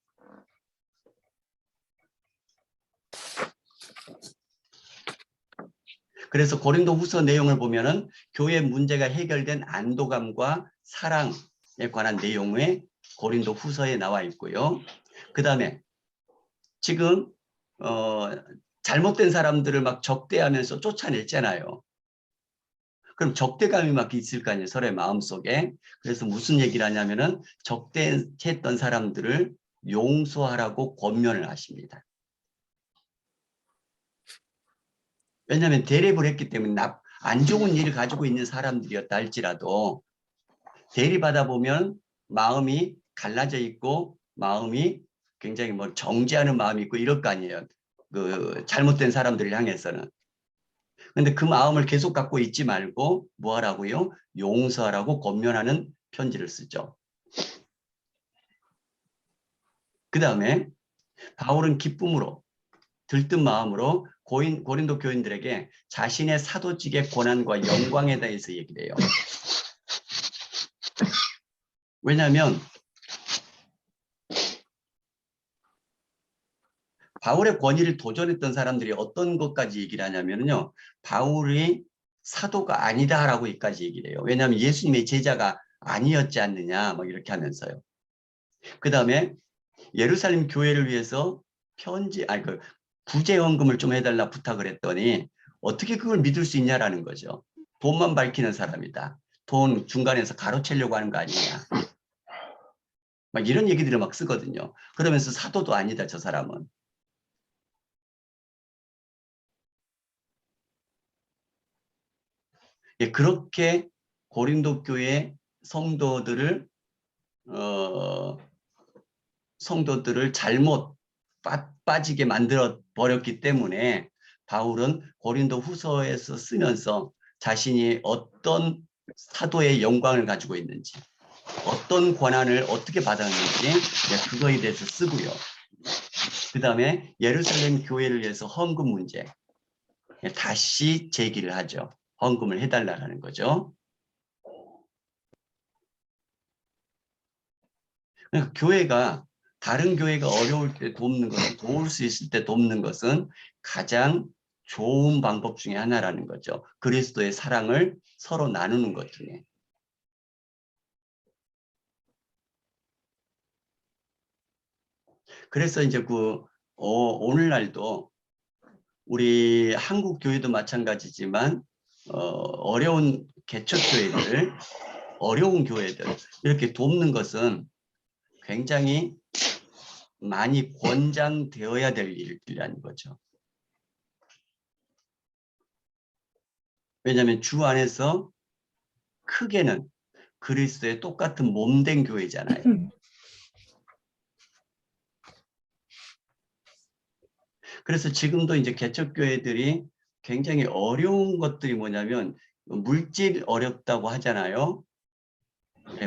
A: 그래서 고린도 후서 내용을 보면은 교회 문제가 해결된 안도감과 사랑에 관한 내용이 고린도 후서에 나와 있고요. 그 다음에 지금 잘못된 사람들을 막 적대하면서 쫓아냈잖아요. 그럼 적대감이 막 있을 거 아니에요, 서로의 마음속에. 그래서 무슨 얘기를 하냐면은 적대했던 사람들을 용서하라고 권면을 하십니다. 왜냐하면 대립을 했기 때문에 안 좋은 일을 가지고 있는 사람들이었다 할지라도 대립하다 보면 마음이 갈라져 있고 마음이 굉장히 뭐 정죄하는 마음이 있고 이럴 거 아니에요. 그 잘못된 사람들을 향해서는. 근데 그 마음을 계속 갖고 있지 말고 뭐 하라고요? 용서하라고 권면하는 편지를 쓰죠. 그 다음에 바울은 기쁨으로 들뜬 마음으로 고린도 교인들에게 자신의 사도직의 권한과 영광에 대해서 얘기를 해요. 왜냐하면 바울의 권위를 도전했던 사람들이 어떤 것까지 얘기를 하냐면요. 바울이 사도가 아니다라고 여기까지 얘기를 해요. 왜냐하면 예수님의 제자가 아니었지 않느냐 뭐 이렇게 하면서요. 그 다음에 예루살렘 교회를 위해서 부재헌금을 좀 해달라 부탁을 했더니 어떻게 그걸 믿을 수 있냐라는 거죠. 돈만 밝히는 사람이다. 돈 중간에서 가로채려고 하는 거 아니냐. 막 이런 얘기들을 막 쓰거든요. 그러면서 사도도 아니다 저 사람은. 예, 그렇게 고린도 교회 성도들을 잘못 빠지게 만들어 버렸기 때문에 바울은 고린도 후서에서 쓰면서 자신이 어떤 사도의 영광을 가지고 있는지 어떤 권한을 어떻게 받았는지 그거에 대해서 쓰고요. 그 다음에 예루살렘 교회를 위해서 헌금 문제 다시 제기를 하죠. 헌금을 해달라는 거죠. 그러니까 교회가 다른 교회가 어려울 때 돕는 것은 도울 수 있을 때 돕는 것은 가장 좋은 방법 중에 하나라는 거죠. 그리스도의 사랑을 서로 나누는 것 중에. 그래서 이제 오늘날도 우리 한국 교회도 마찬가지지만 어려운 개척교회들, 어려운 교회들 이렇게 돕는 것은 굉장히 많이 권장되어야 될 일이라는 거죠. 왜냐하면 주 안에서 크게는 그리스도의 똑같은 몸된 교회잖아요. 그래서 지금도 이제 개척교회들이 굉장히 어려운 것들이 뭐냐면 물질 어렵다고 하잖아요.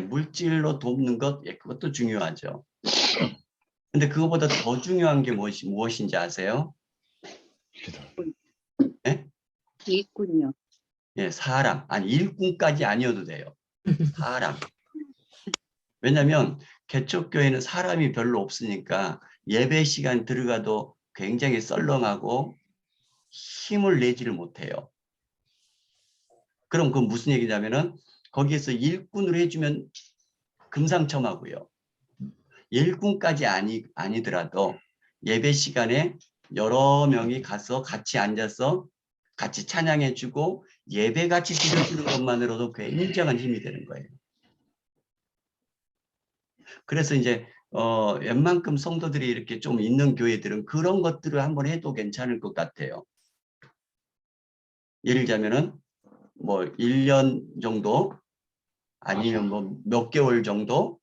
A: 물질로 돕는 것, 그것도 중요하죠. 근데 그거보다 더 중요한 게 무엇인지 아세요? 네?
D: 일꾼요.
A: 예, 사람. 아니, 일꾼까지 아니어도 돼요. 사람. 왜냐하면 개척교회는 사람이 별로 없으니까 예배 시간 들어가도 굉장히 썰렁하고 힘을 내지를 못해요. 그럼 그건 무슨 얘기냐면은 거기에서 일꾼으로 해주면 금상첨화고요. 일꾼까지 아니더라도 예배 시간에 여러 명이 가서 같이 앉아서 같이 찬양해주고 예배 같이 드려주는 것만으로도 굉장한 힘이 되는 거예요. 그래서 이제 웬만큼 성도들이 이렇게 좀 있는 교회들은 그런 것들을 한번 해도 괜찮을 것 같아요. 예를 들자면은 뭐 1년 정도 아니면 뭐 몇 개월 정도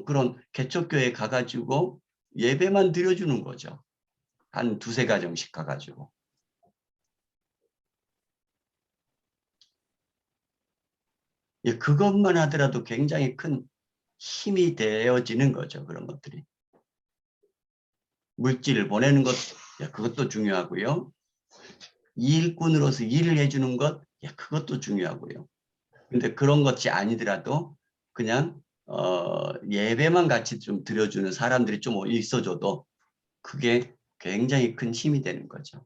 A: 그런 개척교회에 가가지고 예배만 드려주는 거죠. 한 2~3가정씩 가가지고. 예, 그것만 하더라도 굉장히 큰 힘이 되어지는 거죠. 그런 것들이. 물질을 보내는 것, 그것도 중요하고요. 일꾼으로서 일을 해주는 것, 그것도 중요하고요. 근데 그런 것이 아니더라도 그냥 예배만 같이 좀 드려주는 사람들이 좀 있어줘도 그게 굉장히 큰 힘이 되는 거죠.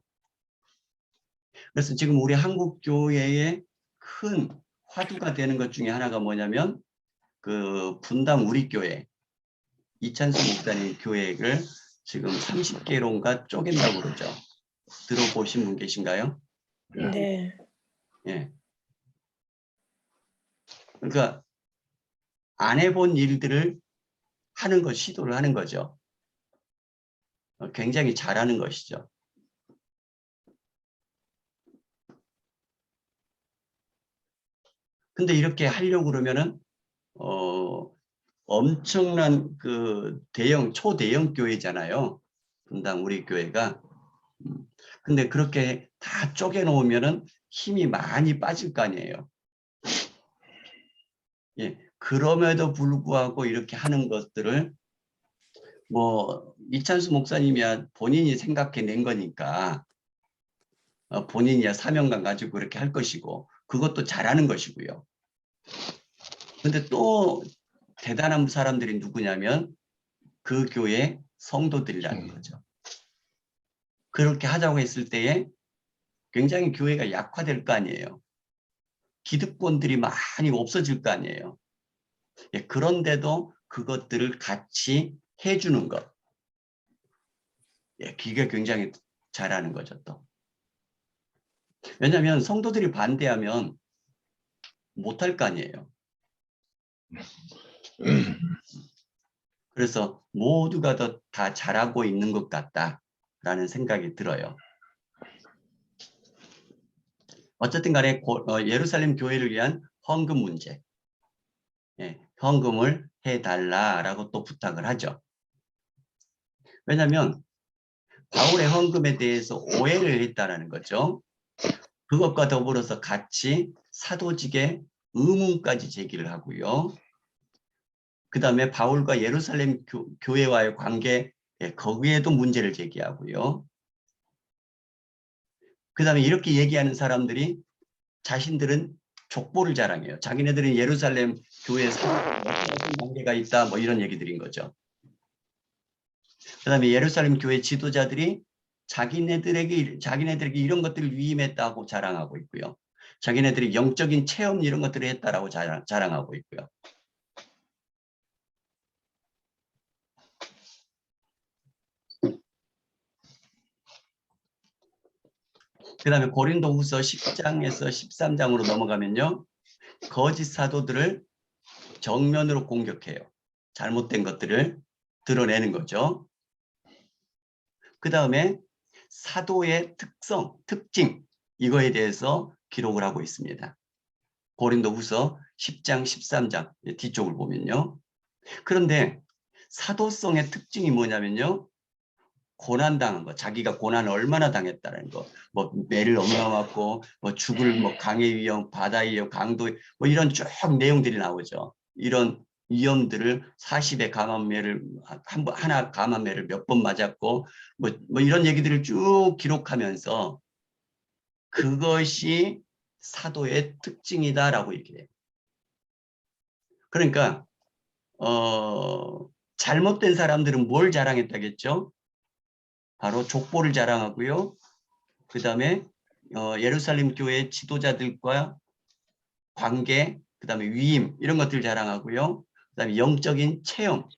A: 그래서 지금 우리 한국 교회의 큰 화두가 되는 것 중에 하나가 뭐냐면 그 분당 우리교회 이찬수 목사님 교회를 지금 30개론가 쪼갠다고 그러죠. 들어보신 분 계신가요?
C: 네.
A: 예. 그러니까 안 해본 일들을 시도를 하는 거죠. 굉장히 잘하는 것이죠. 근데 이렇게 하려고 그러면은 엄청난 그 초대형 교회잖아요. 분당 우리 교회가. 근데 그렇게 다 쪼개 놓으면은 힘이 많이 빠질 거 아니에요. 예. 그럼에도 불구하고 이렇게 하는 것들을 뭐 이찬수 목사님이야 본인이 생각해낸 거니까 본인이야 사명감 가지고 그렇게 할 것이고 그것도 잘하는 것이고요. 근데 또 대단한 사람들이 누구냐면 그 교회 성도들이라는 거죠. 그렇게 하자고 했을 때에 굉장히 교회가 약화될 거 아니에요. 기득권들이 많이 없어질 거 아니에요. 예, 그런데도 그것들을 같이 해주는 것. 예, 그게 굉장히 잘하는 거죠 또. 왜냐하면 성도들이 반대하면 못할 거 아니에요. 그래서 모두가 다 잘하고 있는 것 같다라는 생각이 들어요. 어쨌든 간에 예루살렘 교회를 위한 헌금 문제. 예, 헌금을 해달라라고 또 부탁을 하죠. 왜냐하면 바울의 헌금에 대해서 오해를 했다라는 거죠. 그것과 더불어서 같이 사도직의 의문까지 제기를 하고요. 그 다음에 바울과 예루살렘 교회와의 관계, 거기에도 문제를 제기하고요. 그 다음에 이렇게 얘기하는 사람들이 자신들은 족보를 자랑해요. 자기네들은 예루살렘 교회에서 관계가 있다, 뭐 이런 얘기들인 거죠. 그 다음에 예루살렘 교회 지도자들이 자기네들에게 이런 것들을 위임했다고 자랑하고 있고요. 자기네들이 영적인 체험 이런 것들을 했다라고 자랑하고 있고요. 그 다음에 고린도후서 10장에서 13장으로 넘어가면요. 거짓 사도들을 정면으로 공격해요. 잘못된 것들을 드러내는 거죠. 그 다음에 사도의 특징 이거에 대해서 기록을 하고 있습니다. 고린도후서 10장, 13장 뒤쪽을 보면요. 그런데 사도성의 특징이 뭐냐면요. 고난당한 거, 자기가 고난을 얼마나 당했다는 거, 뭐 매를 얼마나 맞고, 뭐 죽을 뭐 강의 위험, 바다의 위험, 강도 뭐 이런 쭉 내용들이 나오죠. 이런 위험들을 40의 감암매를 하나 감암매를 몇 번 맞았고, 뭐 이런 얘기들을 쭉 기록하면서 그것이 사도의 특징이다라고 얘기해요. 그러니까 잘못된 사람들은 뭘 자랑했다겠죠? 바로 족보를 자랑하고요. 그 다음에 예루살렘 교회 지도자들과 관계, 그 다음에 위임 이런 것들 자랑하고요. 그 다음에 영적인 체험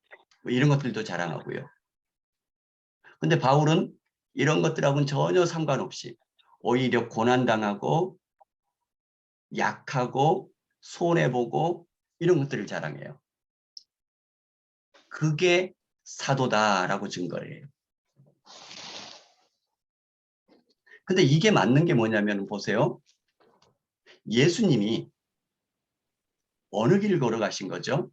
A: 뭐 이런 것들도 자랑하고요. 근데 바울은 이런 것들하고는 전혀 상관없이 오히려 고난당하고 약하고 손해보고 이런 것들을 자랑해요. 그게 사도다라고 증거를 해요. 근데 이게 맞는 게 뭐냐면 보세요. 예수님이 어느 길 걸어가신 거죠?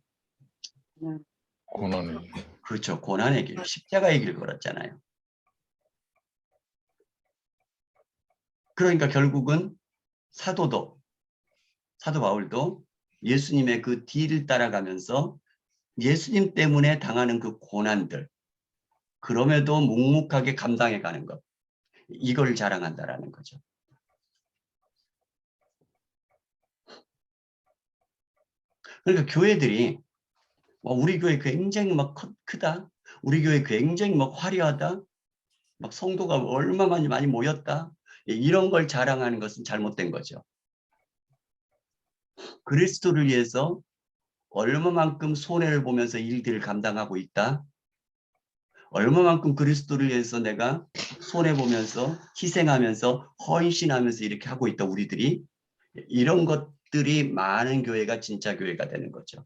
B: 고난을.
A: 그렇죠. 고난의 길, 십자가의 길 걸었잖아요. 그러니까 결국은 사도 바울도 예수님의 그 뒤를 따라가면서 예수님 때문에 당하는 그 고난들, 그럼에도 묵묵하게 감당해 가는 것, 이걸 자랑한다라는 거죠. 그러니까 교회들이 우리 교회 굉장히 막 크다, 우리 교회 굉장히 막 화려하다, 막 성도가 얼마나 많이 모였다, 이런 걸 자랑하는 것은 잘못된 거죠. 그리스도를 위해서 얼마만큼 손해를 보면서 일들을 감당하고 있다. 얼마만큼 그리스도를 위해서 내가 손해보면서 희생하면서 헌신하면서 이렇게 하고 있다. 우리들이. 이런 것들이 많은 교회가 진짜 교회가 되는 거죠.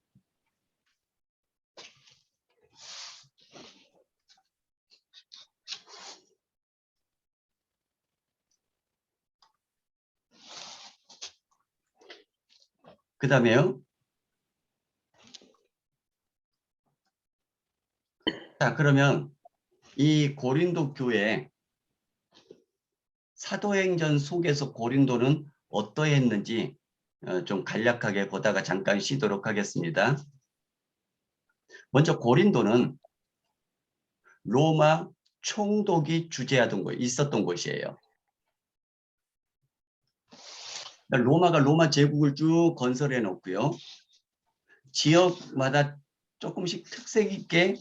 A: 그 다음에요. 자, 그러면 이 고린도 교회 사도행전 속에서 고린도는 어떠했는지 좀 간략하게 보다가 잠깐 쉬도록 하겠습니다. 먼저 고린도는 로마 총독이 주재하던 곳, 있었던 곳이에요. 그러니까 로마가 로마 제국을 쭉 건설해 놓고요. 지역마다 조금씩 특색 있게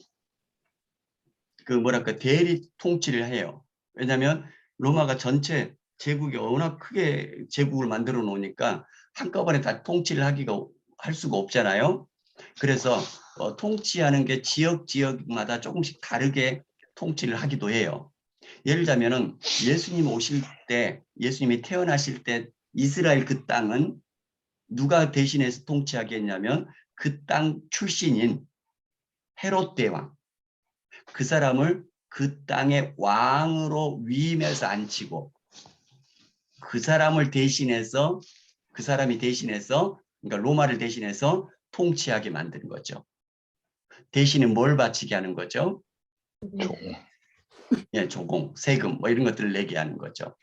A: 그 뭐랄까 대리 통치를 해요. 왜냐하면 로마가 전체 제국이 워낙 크게 제국을 만들어 놓으니까 한꺼번에 다 통치를 할 수가 없잖아요. 그래서 통치하는 게 지역마다 조금씩 다르게 통치를 하기도 해요. 예를 들자면은 예수님이 태어나실 때 이스라엘 그 땅은 누가 대신해서 통치하게 했냐면 그 땅 출신인 헤롯 대왕, 그 사람을 그 땅의 왕으로 위임해서 앉히고 그 사람이 대신해서 그러니까 로마를 대신해서 통치하게 만든 거죠. 대신에 뭘 바치게 하는 거죠?
B: 종.
A: 예, 조공, 세금 뭐 이런 것들을 내게 하는 거죠.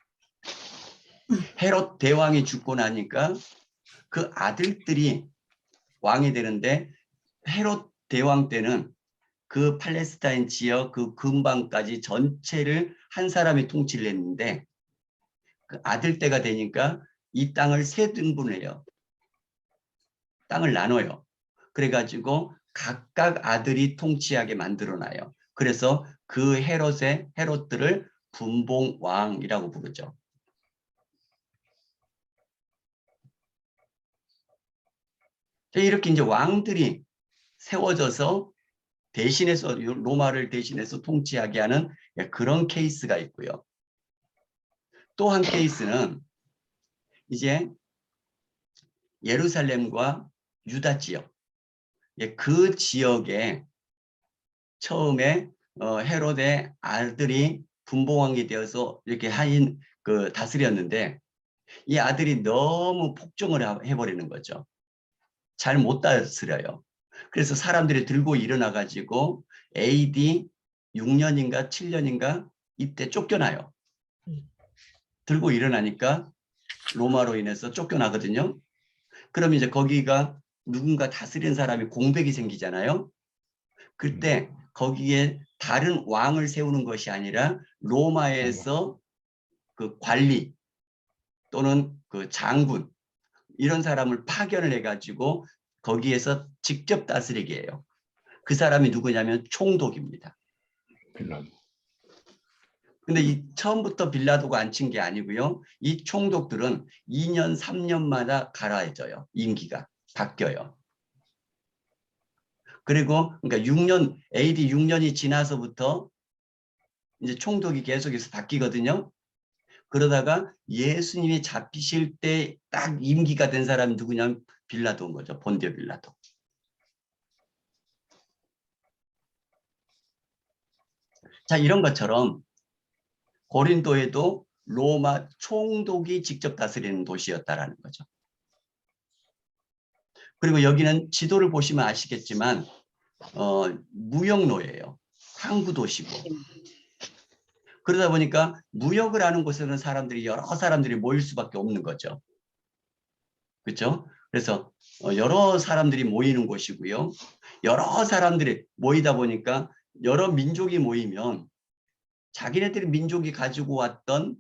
A: 헤롯 대왕이 죽고 나니까 그 아들들이 왕이 되는데 헤롯 대왕 때는 그 팔레스타인 지역 그 근방까지 전체를 한 사람이 통치를 했는데 그 아들 때가 되니까 이 땅을 세 등분해요. 땅을 나눠요. 그래가지고 각각 아들이 통치하게 만들어놔요. 그래서 그 헤롯들을 분봉왕이라고 부르죠. 이렇게 이제 왕들이 세워져서 대신해서 로마를 대신해서 통치하게 하는 그런 케이스가 있고요. 또 한 케이스는 이제 예루살렘과 유다 지역, 그 지역에 처음에 헤롯의 아들이 분봉왕이 되어서 이렇게 다스렸는데 이 아들이 너무 폭정을 해버리는 거죠. 잘 못 다스려요. 그래서 사람들이 들고 일어나 가지고 AD 6년인가 7년인가 이때 쫓겨나요. 들고 일어나니까 로마로 인해서 쫓겨나거든요. 그럼 이제 거기가 누군가 다스리는 사람이 공백이 생기잖아요. 그때 거기에 다른 왕을 세우는 것이 아니라 로마에서 그 관리 또는 그 장군 이런 사람을 파견을 해가지고 거기에서 직접 다스리게 해요. 그 사람이 누구냐면 총독입니다.
B: 빌라도.
A: 근데 처음부터 빌라도가 앉힌 게 아니고요. 이 총독들은 2년, 3년마다 갈아져요. 임기가 바뀌어요. 그리고 그러니까 AD 6년이 지나서부터 이제 총독이 계속해서 바뀌거든요. 그러다가 예수님이 잡히실 때 딱 임기가 된 사람이 누구냐면 빌라도인 거죠. 본디오 빌라도. 자, 이런 것처럼 고린도에도 로마 총독이 직접 다스리는 도시였다라는 거죠. 그리고 여기는 지도를 보시면 아시겠지만 무역로예요. 항구 도시고. 그러다 보니까 무역을 하는 곳에는 여러 사람들이 모일 수밖에 없는 거죠. 그렇죠? 그래서 여러 사람들이 모이는 곳이고요. 여러 사람들이 모이다 보니까 여러 민족이 모이면 자기네들이 민족이 가지고 왔던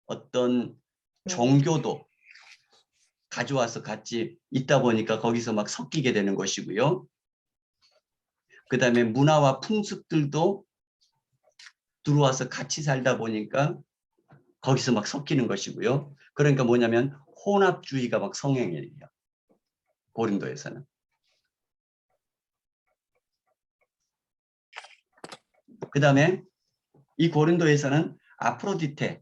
A: 어떤 종교도 가져와서 같이 있다 보니까 거기서 막 섞이게 되는 것이고요. 그 다음에 문화와 풍습들도 들어와서 같이 살다 보니까 거기서 막 섞이는 것이고요. 그러니까 뭐냐면 혼합주의가 막 성행해요. 고린도에서는. 그 다음에 이 고린도에서는 아프로디테,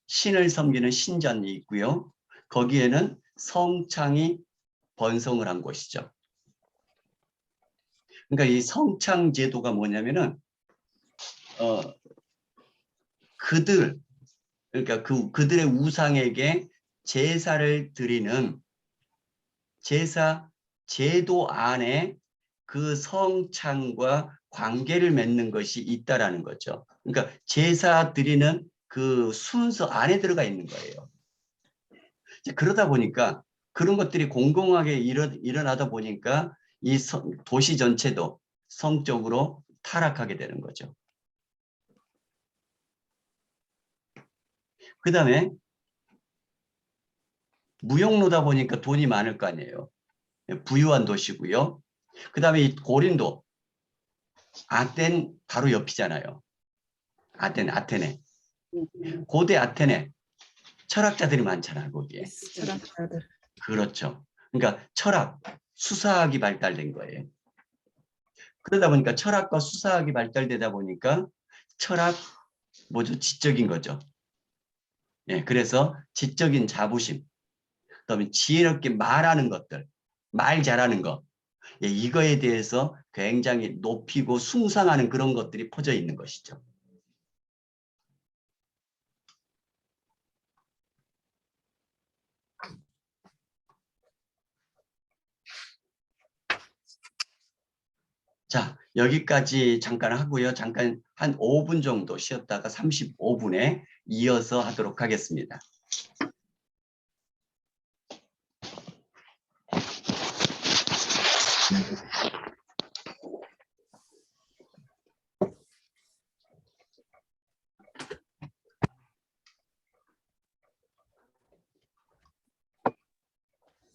A: 신을 섬기는 신전이 있고요. 거기에는 성창이 번성을 한 곳이죠. 그러니까 이 성창 제도가 뭐냐면은 그러니까 그들의 우상에게 제사를 드리는 제사 제도 안에 그 성창과 관계를 맺는 것이 있다라는 거죠. 그러니까 제사 드리는 그 순서 안에 들어가 있는 거예요. 그러다 보니까 그런 것들이 공공하게 일어나다 보니까 이 도시 전체도 성적으로 타락하게 되는 거죠. 그 다음에 무역로다 보니까 돈이 많을 거 아니에요. 부유한 도시고요. 그 다음에 이 고린도, 아텐 바로 옆이잖아요. 아테네. 고대 아테네. 철학자들이 많잖아요, 거기에.
F: 철학자들.
A: 그렇죠. 그러니까 철학, 수사학이 발달된 거예요. 그러다 보니까 철학과 수사학이 발달되다 보니까 철학, 뭐죠? 지적인 거죠. 예, 그래서 지적인 자부심, 그다음에 지혜롭게 말하는 것들, 말 잘하는 것, 예, 이거에 대해서 굉장히 높이고 숭상하는 그런 것들이 퍼져 있는 것이죠. 자, 여기까지 잠깐 하고요. 잠깐 한 5분 정도 쉬었다가 35분에 이어서 하도록 하겠습니다.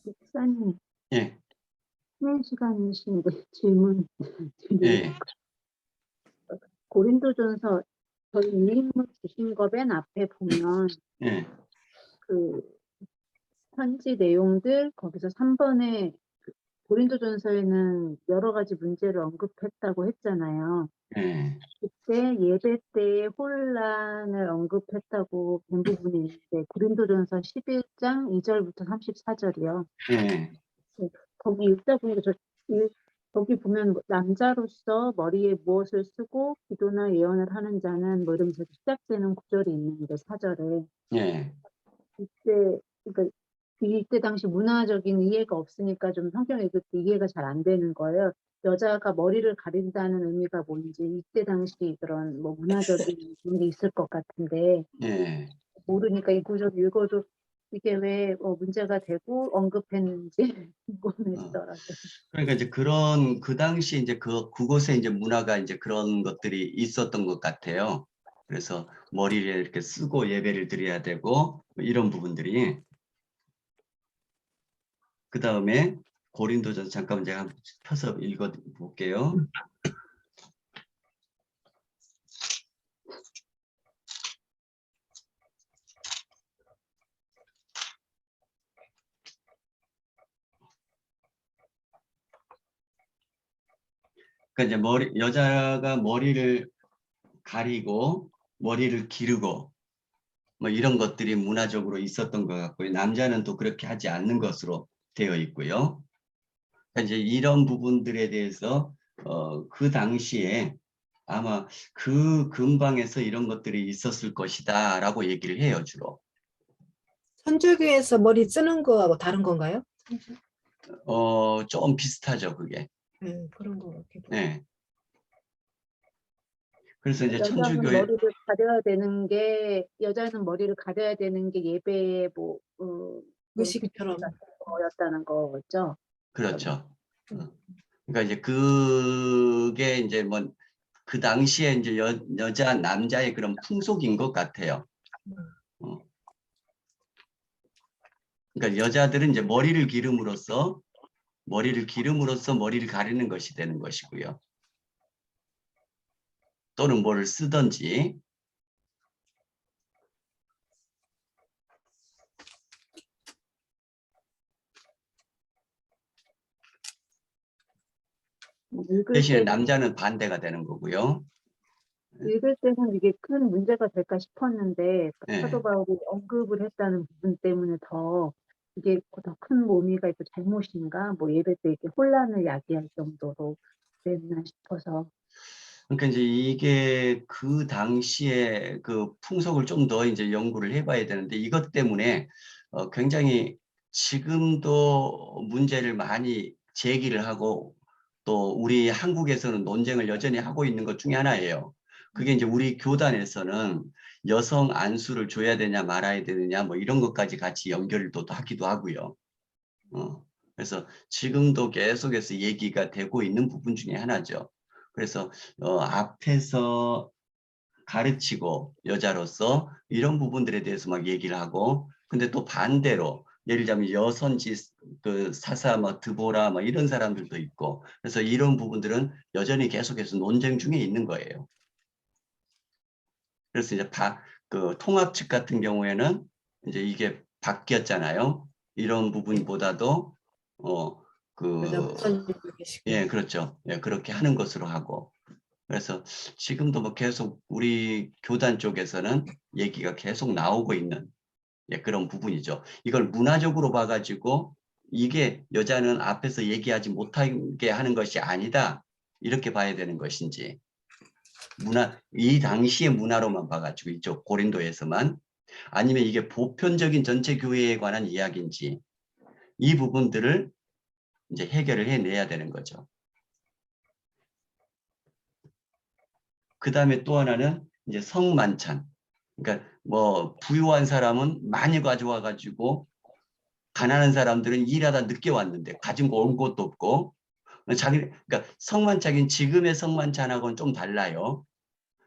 E: 목사님,
A: 예,
E: 쉬는 시간이신데 질문
A: 예,
E: 고린도전서 저희 유인문 주신 거 맨 앞에 보면
A: 예,
E: 그 편지 내용들 거기서 3번에 고린도전서에는 여러 가지 문제를 언급했다고 했잖아요.
A: 예,
E: 그때 예배 때의 혼란을 언급했다고 본 부분이 있는데 고린도전서 11장 2절부터 34절이요.
A: 예,
E: 거기 읽다 보니까 거기 보면 남자로서 머리에 무엇을 쓰고 기도나 예언을 하는 자는 뭐 이러면서 시작되는 구절이 있는데 4절에
A: 예,
E: 이때 그러니까 이때 당시 문화적인 이해가 없으니까 좀 성경 읽을 때 이해가 잘 안 되는 거예요. 여자가 머리를 가린다는 의미가 뭔지 이때 당시 그런 뭐 문화적인 그런 게 있을 것 같은데
A: 예.
E: 모르니까 이 구절 읽어도 이게 왜 문제가 되고 언급했는지 궁금했더라고요.
A: 그러니까 이제 그런 그 당시 이제 그곳에 이제 문화가 이제 그런 것들이 있었던 것 같아요. 그래서 머리를 이렇게 쓰고 예배를 드려야 되고 뭐 이런 부분들이. 그 다음에 고린도전서 잠깐만 제가 한번 펴서 읽어 볼게요. 그러니까 이제 여자가 머리를 가리고 머리를 기르고 뭐 이런 것들이 문화적으로 있었던 것 같고요. 남자는 또 그렇게 하지 않는 것으로 되어 있고요. 그러니까 이제 이런 부분들에 대해서 그 당시에 아마 그 근방에서 이런 것들이 있었을 것이다라고 얘기를 해요, 주로.
F: 선조교에서 머리 쓰는 거하고 다른 건가요?
A: 좀 비슷하죠, 그게.
F: 그런 거 같기도.
A: 네. 그래서 이제
E: 여자는
A: 천주교의
E: 머리를 가려야 되는 게 여자는 머리를 가려야 되는 게 예배의
F: 의식처럼.
E: 거였다는 거죠.
A: 그렇죠. 그러니까 이제 그게 이제 뭐 그 당시에 이제 여자 남자의 그런 풍속인 것 같아요. 그러니까 여자들은 이제 머리를 기름으로써 머리를 가리는 것이 되는 것이고요. 또는 뭐를 쓰든지. 대신에 남자는 반대가 되는 거고요.
E: 읽을 때는 이게 큰 문제가 될까 싶었는데
A: 네.
E: 사도 바울이 언급을 했다는 부분 때문에 더 이게 더 큰 의미가 있고 잘못인가 뭐 예배 때 이렇게 혼란을 야기할 정도로 됐나 싶어서
A: 그러니까 이제 이게 그 당시에 그 풍속을 좀 더 이제 연구를 해봐야 되는데 이것 때문에 굉장히 지금도 문제를 많이 제기를 하고 또 우리 한국에서는 논쟁을 여전히 하고 있는 것 중에 하나예요. 그게 이제 우리 교단에서는 여성 안수를 줘야 되냐 말아야 되느냐 뭐 이런 것까지 같이 연결을 또 하기도 하고요. 그래서 지금도 계속해서 얘기가 되고 있는 부분 중에 하나죠. 그래서 앞에서 가르치고 여자로서 이런 부분들에 대해서 막 얘기를 하고, 근데 또 반대로 예를 들자면 여선지 그 사사 뭐 드보라 뭐 이런 사람들도 있고, 그래서 이런 부분들은 여전히 계속해서 논쟁 중에 있는 거예요. 그래서 이제 그 통합 측 같은 경우에는 이제 이게 바뀌었잖아요. 이런 부분보다도
F: 여자 목사님도 계시고.
A: 예, 그렇죠. 예, 그렇게 하는 것으로 하고. 그래서 지금도 뭐 계속 우리 교단 쪽에서는 얘기가 계속 나오고 있는, 예, 그런 부분이죠. 이걸 문화적으로 봐가지고 이게 여자는 앞에서 얘기하지 못하게 하는 것이 아니다, 이렇게 봐야 되는 것인지, 이 당시의 문화로만 봐가지고 이쪽 고린도에서만, 아니면 이게 보편적인 전체 교회에 관한 이야기인지, 이 부분들을 이제 해결을 해내야 되는 거죠. 그 다음에 또 하나는 이제 성만찬. 그러니까 뭐 부유한 사람은 많이 가져와 가지고 가난한 사람들은 일하다 늦게 왔는데 가진 거 온 것도 없고, 그러니까 성만찬인 지금의 성만찬하고는 좀 달라요.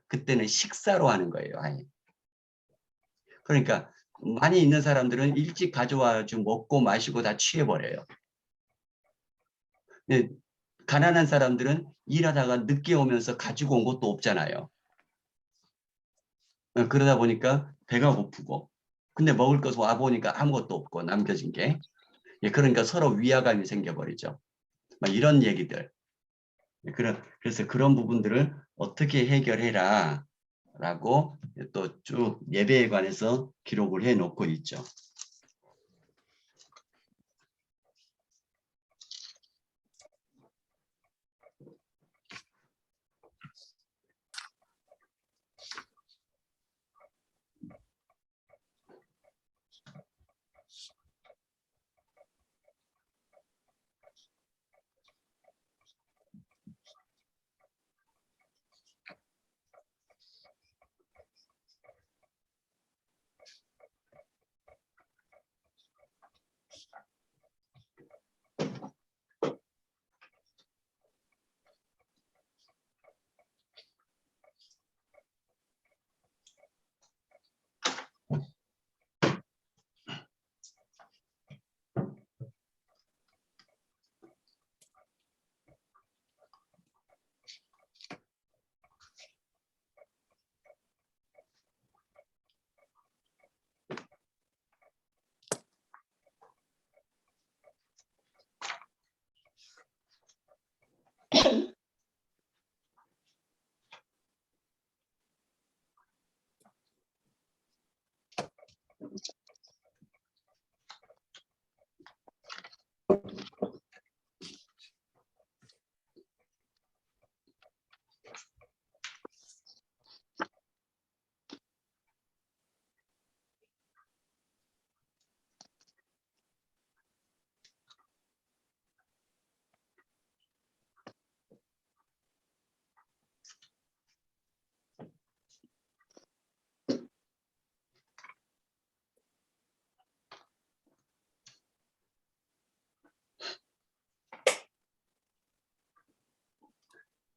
A: 그때는 식사로 하는 거예요, 아예. 그러니까 많이 있는 사람들은 일찍 가져와 좀 먹고 마시고 다 취해버려요. 근데 가난한 사람들은 일하다가 늦게 오면서 가지고 온 것도 없잖아요. 그러다 보니까 배가 고프고, 근데 먹을 것을 와보니까 아무것도 없고 남겨진 게, 예, 그러니까 서로 위화감이 생겨버리죠. 막 이런 얘기들. 그래서 그런 부분들을 어떻게 해결해라 라고 또 쭉 예배에 관해서 기록을 해 놓고 있죠.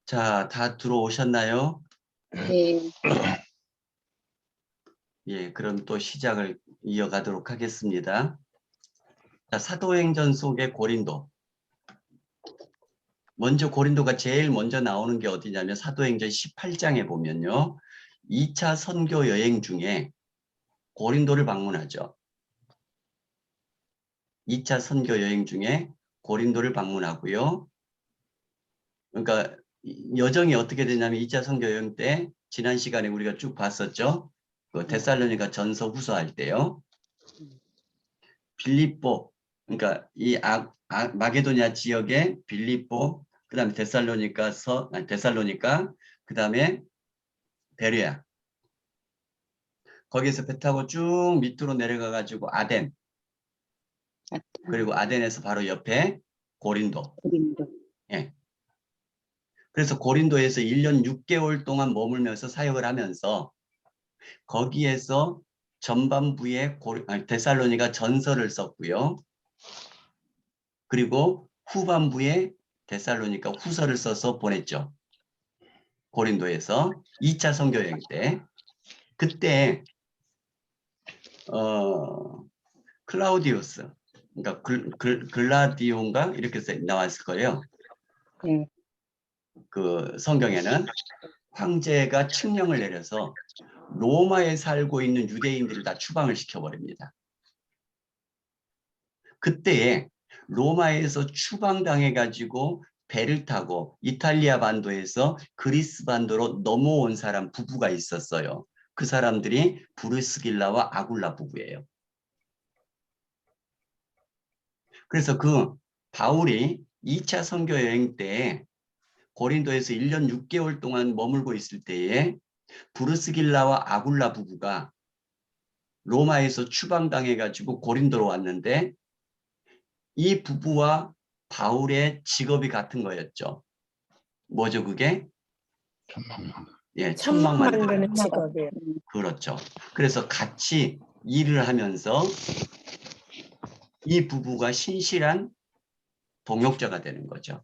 A: 자, 다 들어오셨나요?
D: 네.
A: 예, 그럼 또 시작을 이어가도록 하겠습니다. 자, 사도행전 속의 고린도. 먼저 고린도가 제일 먼저 나오는 게 어디냐면 사도행전 18장에 보면요. 2차 선교 여행 중에 고린도를 방문하죠. 2차 선교 여행 중에 고린도를 방문하고요. 그러니까 여정이 어떻게 되냐면 2차 선교 여행 때 지난 시간에 우리가 쭉 봤었죠. 그 데살로니가 전서 후서 할 때요. 빌립보, 그러니까 이 마게도냐 지역의 빌립보, 그다음에 데살로니카, 그다음에 베레아. 거기에서 배 타고 쭉 밑으로 내려가 가지고 아덴. 그리고 아덴에서 바로 옆에 고린도.
D: 고린도.
A: 예. 그래서 고린도에서 1년 6개월 동안 머물면서 사역을 하면서 거기에서 전반부에 데살로니가 전서를 썼고요. 그리고 후반부에 데살로니가 후서를 써서 보냈죠. 고린도에서 2차 선교 여행 때. 그때 클라우디우스, 그러니까 글라디온가 이렇게 나왔을 거예요.
D: 네.
A: 그 성경에는 황제가 칙령을 내려서 로마에 살고 있는 유대인들을 다 추방을 시켜버립니다. 그때에 로마에서 추방당해가지고 배를 타고 이탈리아 반도에서 그리스 반도로 넘어온 사람 부부가 있었어요. 그 사람들이 브루스길라와 아굴라 부부예요. 그래서 그 바울이 2차 선교 여행 때 고린도에서 1년 6개월 동안 머물고 있을 때에 브루스길라와 아굴라 부부가 로마에서 추방당해가지고 고린도로 왔는데 이 부부와 바울의 직업이 같은 거였죠. 뭐죠 그게?
B: 천망만.
A: 예,
C: 천막
A: 천막
C: 만드는
A: 만드는.
C: 직업이에요.
A: 그렇죠. 그래서 같이 일을 하면서 이 부부가 신실한 동역자가 되는 거죠.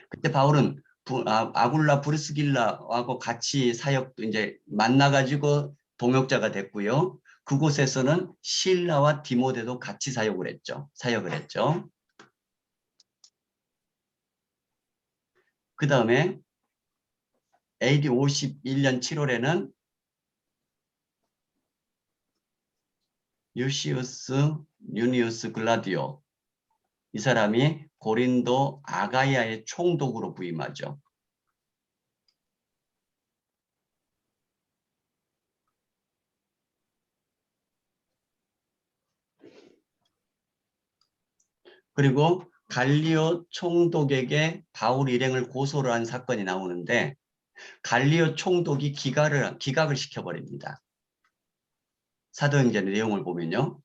A: 그때 바울은 아굴라 브루스길라하고 같이 사역도 이제 만나가지고 동역자가 됐고요. 그곳에서는 실라와 디모데도 같이 사역을 했죠. 그 다음에 AD 51년 7월에는 유시우스 유니우스 글라디오, 이 사람이 고린도 아가야의 총독으로 부임하죠. 그리고 갈리오 총독에게 바울 일행을 고소를 한 사건이 나오는데 갈리오 총독이 기각을 시켜버립니다. 사도행전의 내용을 보면요.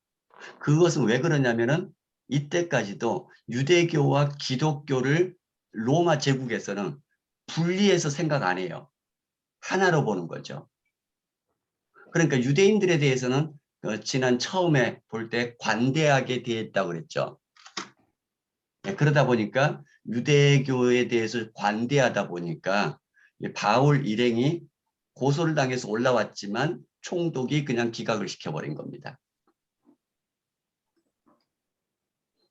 A: 그것은 왜 그러냐면은 이때까지도 유대교와 기독교를 로마 제국에서는 분리해서 생각 안 해요. 하나로 보는 거죠. 그러니까 유대인들에 대해서는 지난 처음에 볼 때 관대하게 대했다고 그랬죠. 네, 그러다 보니까 유대교에 대해서 관대하다 보니까 바울 일행이 고소를 당해서 올라왔지만 총독이 그냥 기각을 시켜버린 겁니다.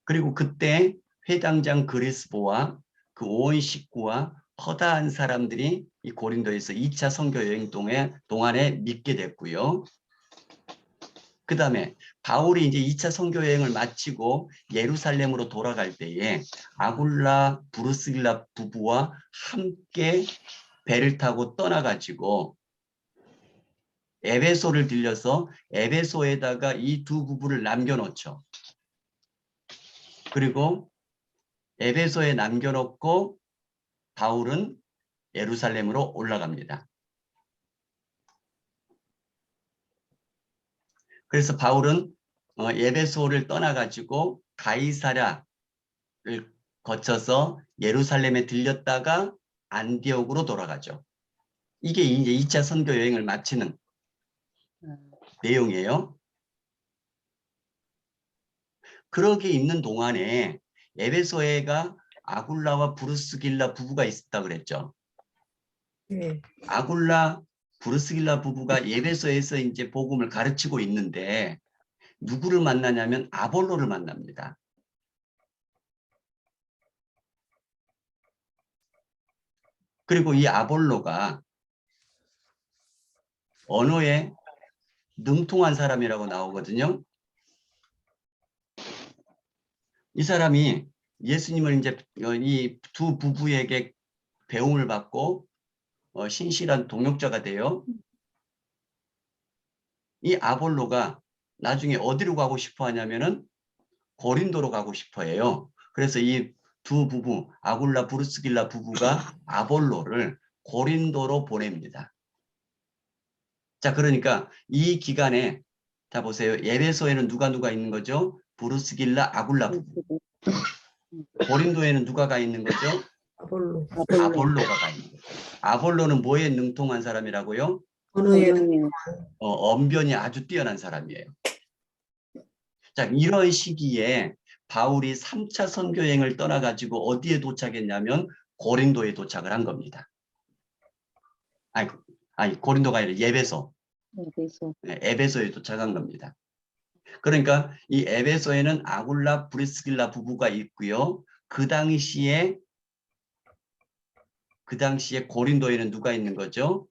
A: 그리고 그때 회당장 그리스보와 그 온 식구와 허다한 사람들이 이 고린도에서 2차 선교 여행 동안에 믿게 됐고요. 그 다음에 바울이 이제 2차 선교 여행을 마치고 예루살렘으로 돌아갈 때에 아굴라 브루스길라 부부와 함께 배를 타고 떠나가지고 에베소를 들려서 에베소에다가 이 두 부부를 남겨놓죠. 그리고 에베소에 남겨놓고 바울은 예루살렘으로 올라갑니다. 그래서 바울은 에베소를 떠나가지고 가이사랴를 거쳐서 예루살렘에 들렸다가 안디옥으로 돌아가죠. 이게 이제 2차 선교 여행을 마치는 내용이에요. 그러게 있는 동안에 에베소에가 아굴라와 브루스길라 부부가 있었다 그랬죠.
F: 네.
A: 아굴라 브루스길라 부부가 에베소에서 이제 복음을 가르치고 있는데 누구를 만나냐면 아볼로를 만납니다. 그리고 이 아볼로가 언어에 능통한 사람이라고 나오거든요. 이 사람이 예수님을 이제 이 두 부부에게 배움을 받고 신실한 동역자가 돼요. 이 아볼로가 나중에 어디로 가고 싶어 하냐면은 고린도로 가고 싶어 해요. 그래서 이 두 부부, 아굴라 브루스길라 부부가 아볼로를 고린도로 보냅니다. 자, 그러니까 이 기간에 자 보세요. 에베소에는 누가 있는 거죠? 브루스길라, 아굴라 부부. 고린도에는 누가 가 있는 거죠?
F: 아볼로.
A: 아볼로가 가 있는 거죠. 아볼로는 뭐에 능통한 사람이라고요?
F: 언어에
A: 언변이 아주 뛰어난 사람이에요. 자, 이런 시기에 바울이 3차 선교여행을 떠나가지고 어디에 도착했냐면 고린도에 도착을 한 겁니다. 아니 고린도가 아니라 에베소.
D: 네, 그래서
A: 네, 에베소에 도착한 겁니다. 그러니까 이 에베소에는 아굴라 브리스길라 부부가 있고요. 그 당시에 고린도에는 누가 있는 거죠?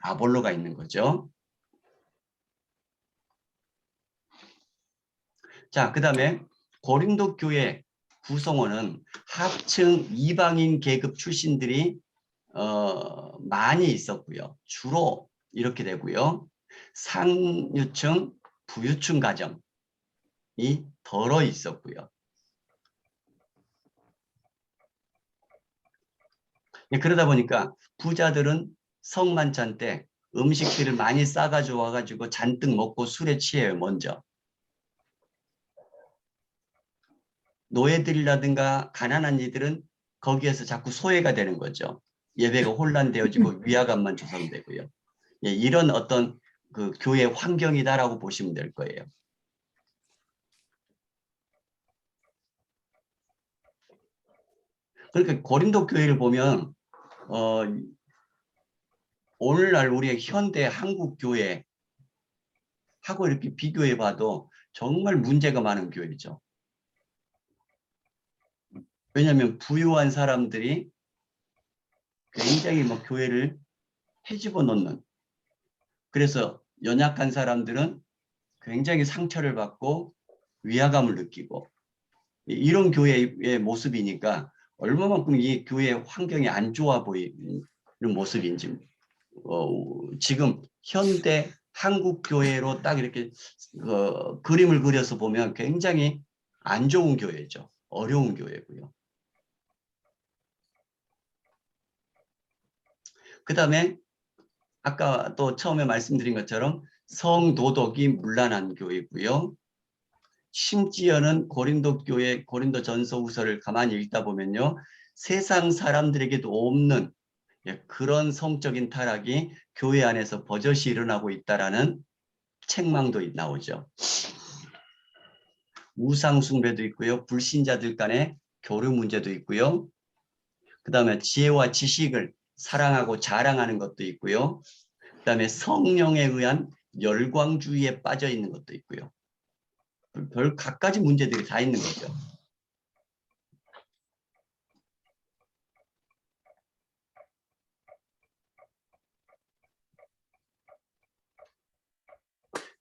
A: 아볼로가 있는 거죠. 자, 그다음에 고린도 교회 구성원은 하층 이방인 계급 출신들이 많이 있었고요. 주로 이렇게 되고요. 상류층, 부유층 가정이 덜어 있었고요. 그러다 보니까 부자들은 성만찬 때 음식들을 많이 싸가지고 와가지고 잔뜩 먹고 술에 취해요, 먼저. 노예들이라든가 가난한 이들은 거기에서 자꾸 소외가 되는 거죠. 예배가 혼란되어지고 위화감만 조성되고요. 예, 이런 어떤 그 교회 환경이다라고 보시면 될 거예요. 그러니까 고린도 교회를 보면 오늘날 우리의 현대 한국 교회하고 이렇게 비교해 봐도 정말 문제가 많은 교회죠. 왜냐하면 부유한 사람들이 굉장히 뭐 교회를 헤집어 놓는, 그래서 연약한 사람들은 굉장히 상처를 받고 위화감을 느끼고, 이런 교회의 모습이니까 얼마만큼 이 교회 환경이 안 좋아 보이는 모습인지 지금 현대 한국 교회로 딱 이렇게 그림을 그려서 보면 굉장히 안 좋은 교회죠. 어려운 교회고요. 그 다음에 아까 또 처음에 말씀드린 것처럼 성도덕이 문란한 교회고요. 심지어는 고린도 교회 고린도 전서후서를 가만히 읽다 보면요, 세상 사람들에게도 없는 그런 성적인 타락이 교회 안에서 버젓이 일어나고 있다라는 책망도 나오죠. 우상 숭배도 있고요, 불신자들 간의 교류 문제도 있고요. 그 다음에 지혜와 지식을 사랑하고 자랑하는 것도 있고요. 그 다음에 성령에 의한 열광주의에 빠져 있는 것도 있고요. 별 갖가지 문제들이 다 있는 거죠.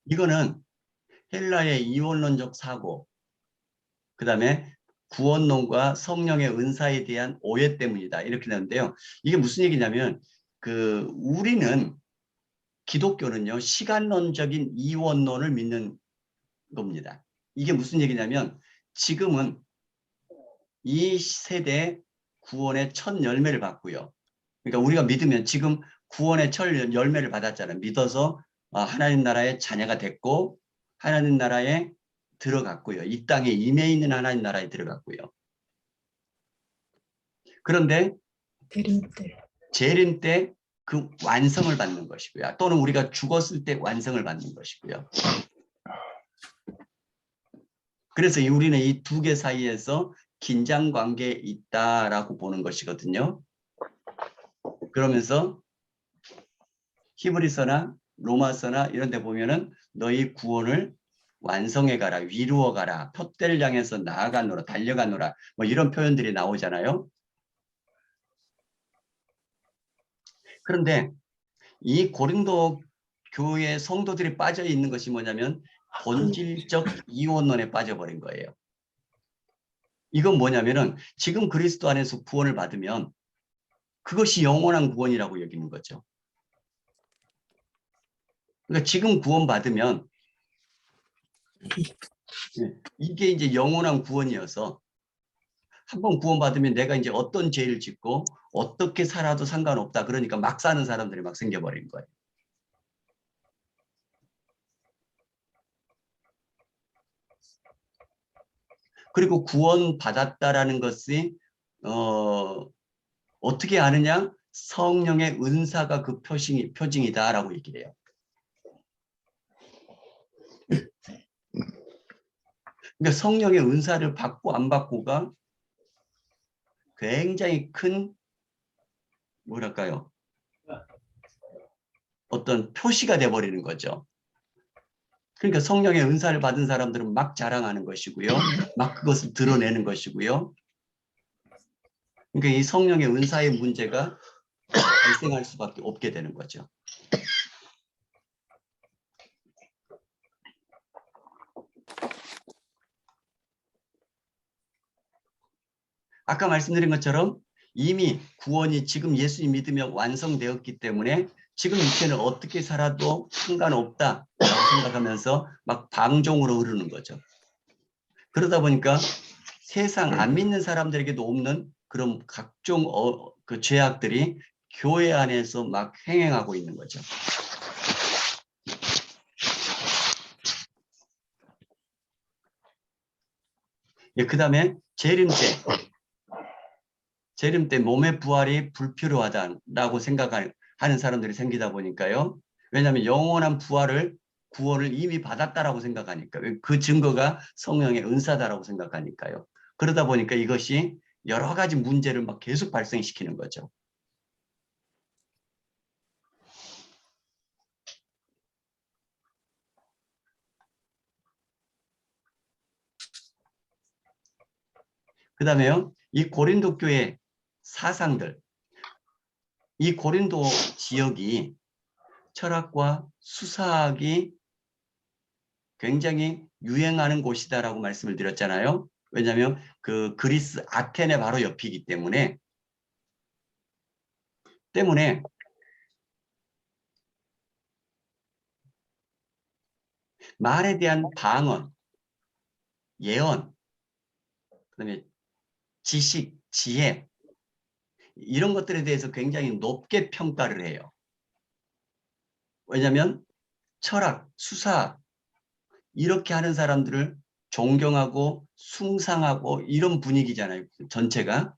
A: 이거는 헬라의 이원론적 사고, 그 다음에 구원론과 성령의 은사에 대한 오해 때문이다, 이렇게 되는데요. 이게 무슨 얘기냐면 우리는 기독교는요, 시간론적인 이원론을 믿는 겁니다. 이게 무슨 얘기냐면 지금은 이 세대 구원의 첫 열매를 받고요. 그러니까 우리가 믿으면 지금 구원의 첫 열매를 받았잖아요. 믿어서 하나님 나라의 자녀가 됐고 하나님 나라에 들어갔고요. 이 땅에 임해 있는 하나님 나라에 들어갔고요. 그런데 재림 때 그 완성을 받는 것이고요. 또는 우리가 죽었을 때 완성을 받는 것이고요. 그래서 우리는 이 두 개 사이에서 긴장 관계에 있다라고 보는 것이거든요. 그러면서 히브리서나 로마서나 이런 데 보면은 너희 구원을 완성해 가라, 이루어 가라, 표대를 향해서 나아가노라, 달려가노라, 뭐 이런 표현들이 나오잖아요. 그런데 이 고린도 교회 성도들이 빠져 있는 것이 뭐냐면 본질적 이원론에 빠져버린 거예요. 이건 뭐냐면은 지금 그리스도 안에서 구원을 받으면 그것이 영원한 구원이라고 여기는 거죠. 그러니까 지금 구원받으면 이게 이제 영원한 구원이어서 한번 구원받으면 내가 이제 어떤 죄를 짓고 어떻게 살아도 상관없다. 그러니까 막 사는 사람들이 막 생겨버린 거예요. 그리고 구원받았다라는 것이 어떻게 아느냐? 성령의 은사가 그 표징이다라고 얘기해요. 그러니까 성령의 은사를 받고 안 받고가 굉장히 큰 뭐랄까요? 어떤 표시가 돼버리는 거죠. 그러니까 성령의 은사를 받은 사람들은 막 자랑하는 것이고요. 막 그것을 드러내는 것이고요. 그러니까 이 성령의 은사의 문제가 발생할 수밖에 없게 되는 거죠. 아까 말씀드린 것처럼 이미 구원이 지금 예수님 믿으며 완성되었기 때문에 지금 이때는 어떻게 살아도 상관없다라고 생각하면서 막 방종으로 흐르는 거죠. 그러다 보니까 세상 안 믿는 사람들에게도 없는 그런 각종 그 죄악들이 교회 안에서 막 행행하고 있는 거죠. 예, 그 다음에 재림 때 몸의 부활이 불필요하다라고 생각하는 사람들이 생기다 보니까요. 왜냐하면 영원한 구원을 이미 받았다라고 생각하니까 그 증거가 성령의 은사다라고 생각하니까요. 그러다 보니까 이것이 여러 가지 문제를 막 계속 발생시키는 거죠. 그 다음에요. 이 고린도 교회 사상들, 이 고린도 지역이 철학과 수사학이 굉장히 유행하는 곳이다라고 말씀을 드렸잖아요. 왜냐하면 그 그리스 아테네 바로 옆이기 때문에 말에 대한 방언, 예언, 그다음에 지식, 지혜 이런 것들에 대해서 굉장히 높게 평가를 해요. 왜냐하면 철학, 수사 이렇게 하는 사람들을 존경하고 숭상하고 이런 분위기잖아요. 전체가.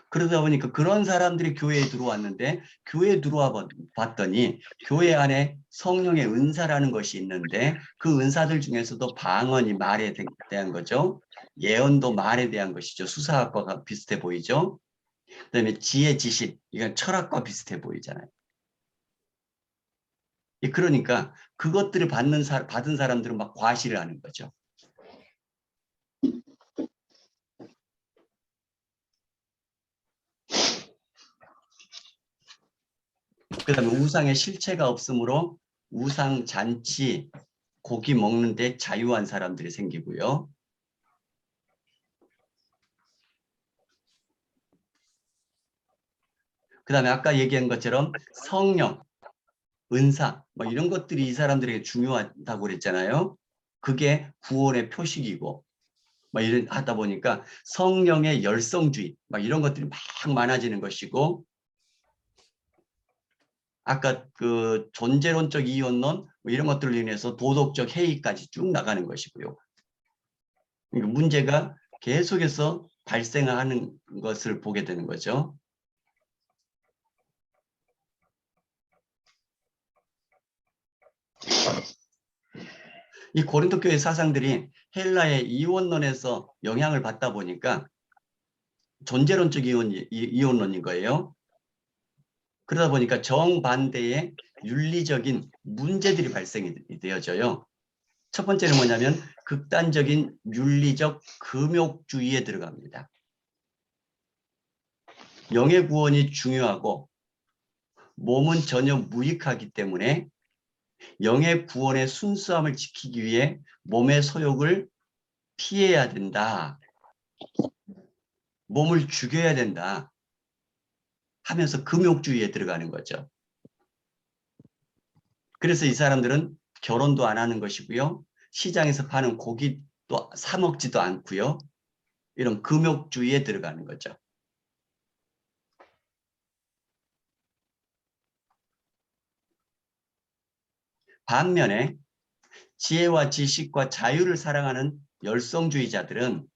A: 그러다 보니까 그런 사람들이 교회에 들어왔는데 교회에 들어와 봤더니 교회 안에 성령의 은사라는 것이 있는데 그 은사들 중에서도 방언이 말에 대한 거죠. 예언도 말에 대한 것이죠. 수사학과 비슷해 보이죠. 그다음에 지혜, 지식 이건 철학과 비슷해 보이잖아요. 그러니까 그것들을 받은 사람들은 막 과시를 하는 거죠. 그다음에 우상의 실체가 없으므로 우상 잔치, 고기 먹는데 자유한 사람들이 생기고요. 그다음에 아까 얘기한 것처럼 성령, 은사 뭐 이런 것들이 이 사람들에게 중요하다고 그랬잖아요. 그게 구원의 표식이고 뭐 이런 하다 보니까 성령의 열성주의 막 이런 것들이 막 많아지는 것이고 아까 그 존재론적 이원론 뭐 이런 것들로 인해서 도덕적 해이까지 쭉 나가는 것이고요. 그러니까 문제가 계속해서 발생하는 것을 보게 되는 거죠. 이 고린도 교회 사상들이 헬라의 이원론에서 영향을 받다 보니까 존재론적 이원론인 거예요. 그러다 보니까 정반대의 윤리적인 문제들이 발생이 되어져요. 첫 번째는 뭐냐면 극단적인 윤리적 금욕주의에 들어갑니다. 영의 구원이 중요하고 몸은 전혀 무익하기 때문에 영의 구원의 순수함을 지키기 위해 몸의 소욕을 피해야 된다. 몸을 죽여야 된다. 하면서 금욕주의에 들어가는 거죠. 그래서 이 사람들은 결혼도 안 하는 것이고요. 시장에서 파는 고기도 사 먹지도 않고요. 이런 금욕주의에 들어가는 거죠. 반면에 지혜와 지식과 자유를 사랑하는 열성주의자들은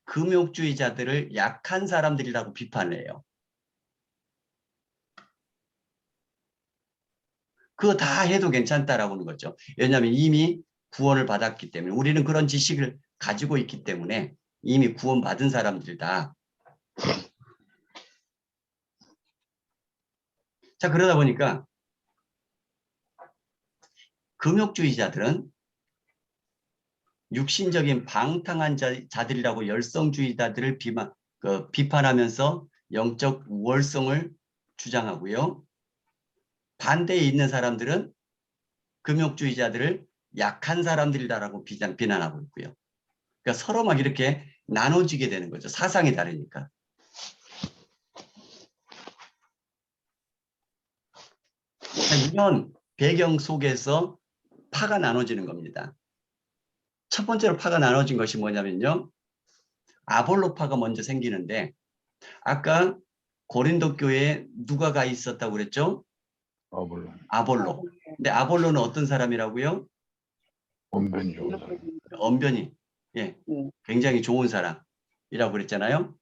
A: 금욕주의자들을 약한 사람들이라고 비판을 해요. 그거 다 해도 괜찮다라고 하는 거죠. 왜냐하면 이미 구원을 받았기 때문에 우리는 그런 지식을 가지고 있기 때문에 이미 구원받은 사람들이다. 자, 그러다 보니까 금욕주의자들은 육신적인 방탕한 자들이라고 열성주의자들을 비판하면서 영적 우월성을 주장하고요. 반대에 있는 사람들은 금욕주의자들을 약한 사람들이다라고 비난하고 있고요. 그러니까 서로 막 이렇게 나눠지게 되는 거죠. 사상이 다르니까. 이런 배경 속에서 파가 나눠지는 겁니다. 첫 번째로 파가 나눠진 것이 뭐냐면요. 아볼로파가 먼저 생기는데 아까 고린도 교회에 누가 가 있었다고 그랬죠?
B: 아볼로.
A: 아볼로. 근데 아볼로는 어떤 사람이라고요?
B: 언변이 좋은 사람.
A: 언변이 예, 굉장히 좋은 사람이라고 그랬잖아요.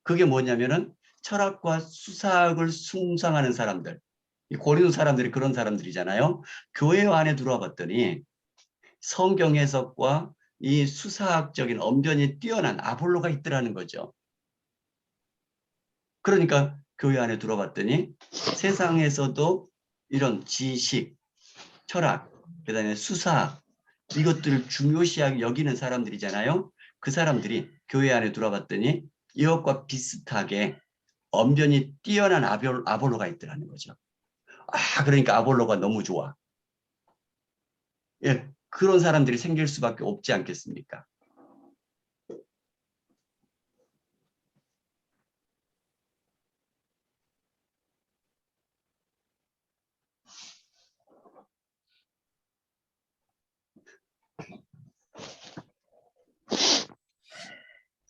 A: 그게 뭐냐면은 철학과 수사학을 숭상하는 사람들. 이 고린도 사람들이 그런 사람들이잖아요. 교회 안에 들어와 봤더니 성경 해석과 이 수사학적인 언변이 뛰어난 아볼로가 있더라는 거죠. 그러니까 교회 안에 들어봤더니 세상에서도 이런 지식, 철학, 그다음에 수사학 이것들을 중요시하게 여기는 사람들이잖아요. 그 사람들이 교회 안에 들어봤더니 이것과 비슷하게 언변이 뛰어난 아볼로가 있더라는 거죠. 아, 그러니까 아볼로가 너무 좋아. 예, 그런 사람들이 생길 수밖에 없지 않겠습니까?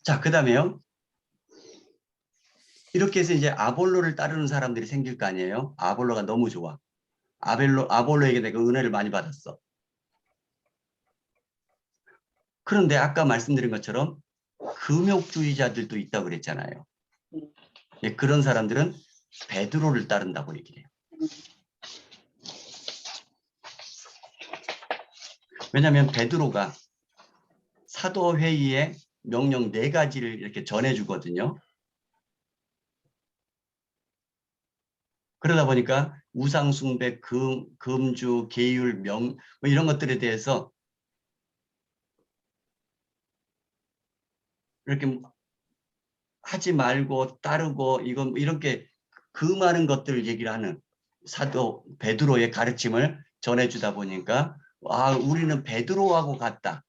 A: 자, 그 다음에요. 이렇게 해서 이제 아볼로를 따르는 사람들이 생길 거 아니에요. 아볼로가 너무 좋아. 아볼로에게 내가 은혜를 많이 받았어. 그런데 아까 말씀드린 것처럼 금욕주의자들도 있다고 그랬잖아요. 예, 그런 사람들은 베드로를 따른다고 얘기를 해요. 왜냐하면 베드로가 사도회의에 명령 4가지를 이렇게 전해주거든요. 그러다 보니까 우상숭배, 금주, 계율, 뭐 이런 것들에 대해서 이렇게 하지 말고 따르고 이렇게 그 많은 것들을 얘기를 하는 사도 베드로의 가르침을 전해주다 보니까 우리는 베드로하고 같다.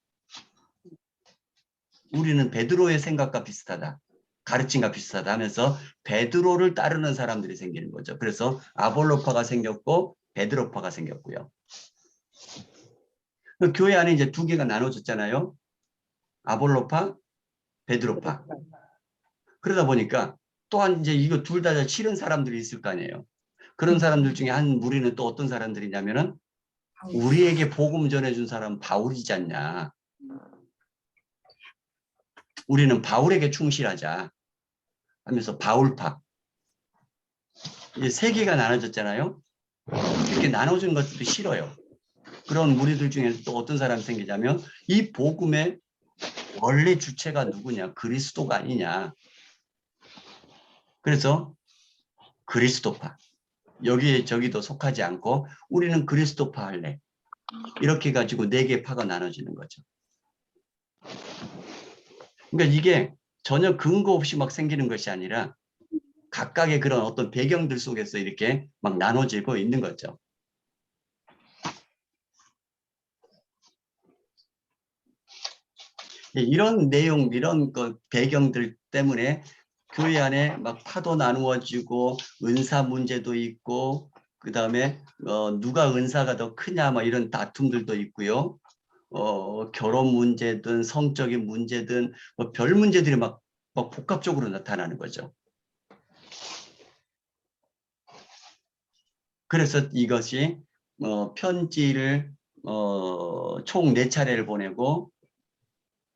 A: 우리는 베드로의 생각과 비슷하다. 가르침과 비슷하다 하면서 베드로를 따르는 사람들이 생기는 거죠. 그래서 아볼로파가 생겼고 베드로파가 생겼고요. 그 교회 안에 이제 2개가 나눠졌잖아요. 아볼로파, 베드로파. 그러다 보니까 또한 이제 이거 둘 다 싫은 사람들이 있을 거 아니에요. 그런 사람들 중에 한 무리는 또 어떤 사람들이냐면은 우리에게 복음 전해준 사람 바울이지 않냐. 우리는 바울에게 충실하자 하면서 바울파. 이제 3개가 나눠졌잖아요. 이렇게 나눠진 것들도 싫어요. 그런 무리들 중에 또 어떤 사람이 생기냐면 이 복음의 원래 주체가 누구냐? 그리스도가 아니냐. 그래서 그리스도파. 여기에 저기도 속하지 않고 우리는 그리스도파 할래. 이렇게 가지고 4개 파가 나눠지는 거죠. 그러니까 이게 전혀 근거 없이 막 생기는 것이 아니라 각각의 그런 어떤 배경들 속에서 이렇게 막 나눠지고 있는 거죠. 이런 내용, 이런 배경들 때문에 교회 안에 막 파도 나누어지고 은사 문제도 있고 그 다음에 누가 은사가 더 크냐 막 이런 다툼들도 있고요. 결혼 문제든 성적인 문제든 뭐 별 문제들이 막 복합적으로 나타나는 거죠. 그래서 이것이 편지를 총 4차례를 보내고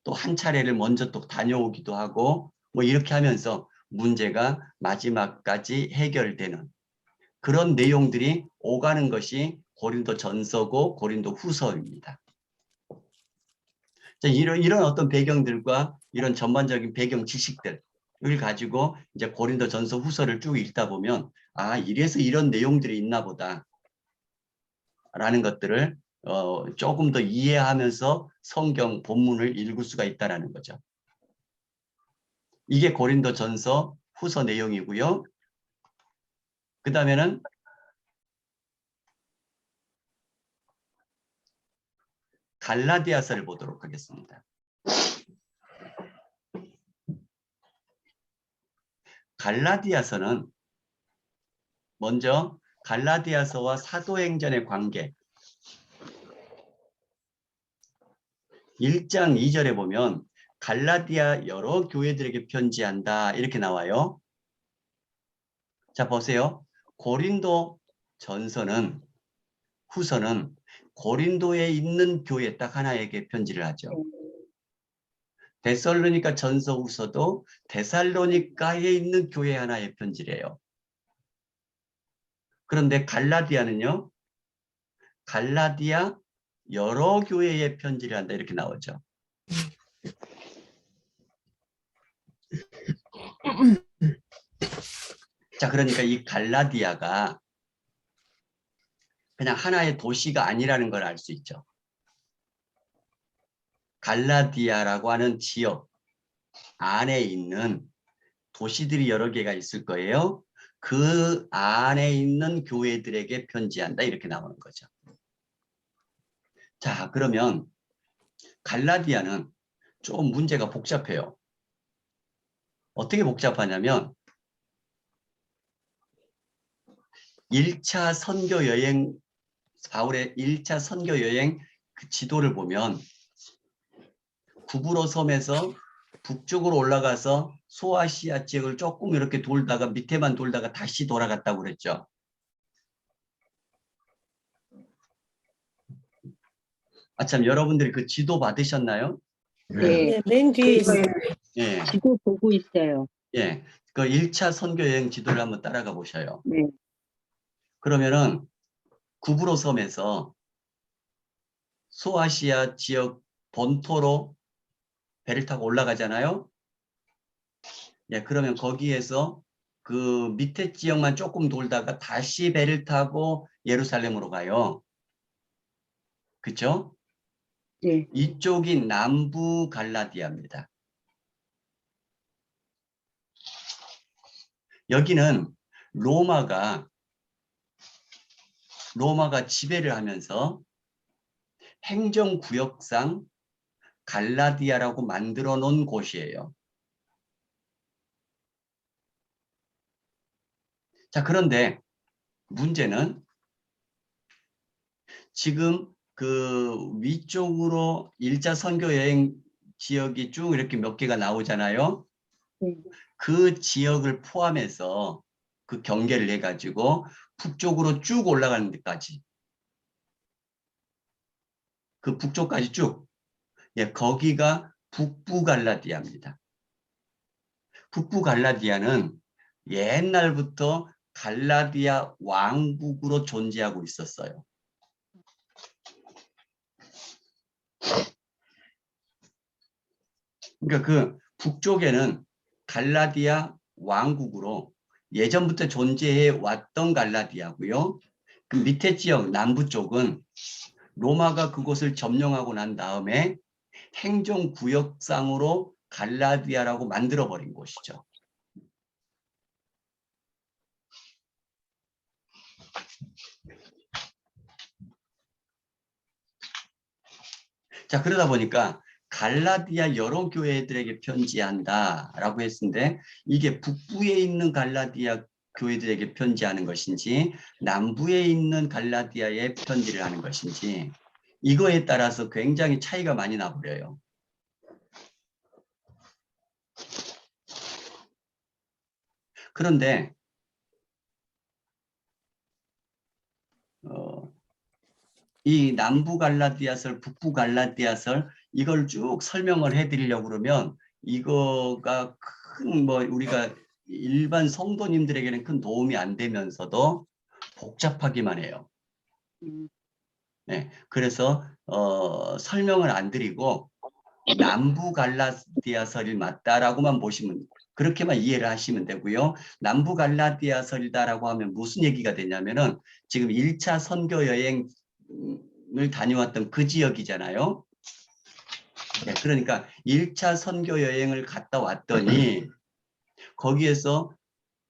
A: 또 한 차례를 먼저 또 다녀오기도 하고 뭐 이렇게 하면서 문제가 마지막까지 해결되는 그런 내용들이 오가는 것이 고린도 전서고 고린도 후서입니다. 자, 이런 어떤 배경들과 이런 전반적인 배경 지식들 가지고 이제 고린도전서 후서를 쭉 읽다 보면 아, 이래서 이런 내용들이 있나 보다 라는 것들을 조금 더 이해하면서 성경 본문을 읽을 수가 있다라는 거죠. 이게 고린도전서 후서 내용이고요. 그 다음에는 갈라디아서를 보도록 하겠습니다. 갈라디아서는 먼저 갈라디아서와 사도행전의 관계 1장 2절에 보면 갈라디아 여러 교회들에게 편지한다 이렇게 나와요. 자 보세요. 고린도 전서는 후서는 고린도에 있는 교회 딱 하나에게 편지를 하죠. 데살로니가 전서 후서도 데살로니가에 있는 교회 하나의 편지를 해요. 그런데 갈라디아는요. 갈라디아 여러 교회에 편지를 한다 이렇게 나오죠. 자, 그러니까 이 갈라디아가 그냥 하나의 도시가 아니라는 걸 알 수 있죠. 갈라디아라고 하는 지역 안에 있는 도시들이 여러 개가 있을 거예요. 그 안에 있는 교회들에게 편지한다 이렇게 나오는 거죠. 자, 그러면 갈라디아는 좀 문제가 복잡해요. 어떻게 복잡하냐면 1차 선교 여행, 바울의 1차 선교 여행 그 지도를 보면 구브로 섬에서 북쪽으로 올라가서 소아시아 지역을 조금 이렇게 돌다가 밑에만 돌다가 다시 돌아갔다고 그랬죠. 참 여러분들이 그 지도 받으셨나요?
D: 네.
C: 네, 맨 뒤에 있어요.
A: 예.
D: 지도 보고 있어요.
A: 예. 그 1차 선교 여행 지도를 한번 따라가 보셔요.
D: 네.
A: 그러면은 구브로 섬에서 소아시아 지역 본토로 배를 타고 올라가잖아요. 예, 그러면 거기에서 그 밑에 지역만 조금 돌다가 다시 배를 타고 예루살렘으로 가요. 그렇죠?
D: 네.
A: 이쪽이 남부 갈라디아입니다. 여기는 로마가 지배를 하면서 행정구역상 갈라디아라고 만들어 놓은 곳이에요. 자, 그런데 문제는 지금 그 위쪽으로 1차 선교 여행 지역이 쭉 이렇게 몇 개가 나오잖아요.
D: 네.
A: 그 지역을 포함해서 그 경계를 해 가지고 북쪽으로 쭉 올라가는 데까지, 그 북쪽까지 쭉, 예, 거기가 북부 갈라디아입니다. 북부 갈라디아는 옛날부터 갈라디아 왕국으로 존재하고 있었어요. 그러니까 그 북쪽에는 갈라디아 왕국으로 예전부터 존재해 왔던 갈라디아고요. 그 밑에 지역 남부 쪽은 로마가 그곳을 점령하고 난 다음에 행정구역상으로 갈라디아라고 만들어버린 곳이죠. 자, 그러다 보니까 갈라디아 여러 교회들에게 편지한다라고 했는데 이게 북부에 있는 갈라디아 교회들에게 편지하는 것인지 남부에 있는 갈라디아에 편지를 하는 것인지 이거에 따라서 굉장히 차이가 많이 나버려요. 그런데 이 남부 갈라디아설, 북부 갈라디아설 이걸 쭉 설명을 해드리려고 그러면 이거가 큰 뭐 우리가 일반 성도님들에게는 큰 도움이 안 되면서도 복잡하기만 해요. 네, 그래서 설명을 안 드리고 남부 갈라디아설이 맞다라고만 보시면 그렇게만 이해를 하시면 되고요. 남부 갈라디아서이다라고 하면 무슨 얘기가 되냐면은 지금 1차 선교 여행을 다녀왔던 그 지역이잖아요. 네, 그러니까 1차 선교 여행을 갔다 왔더니 거기에서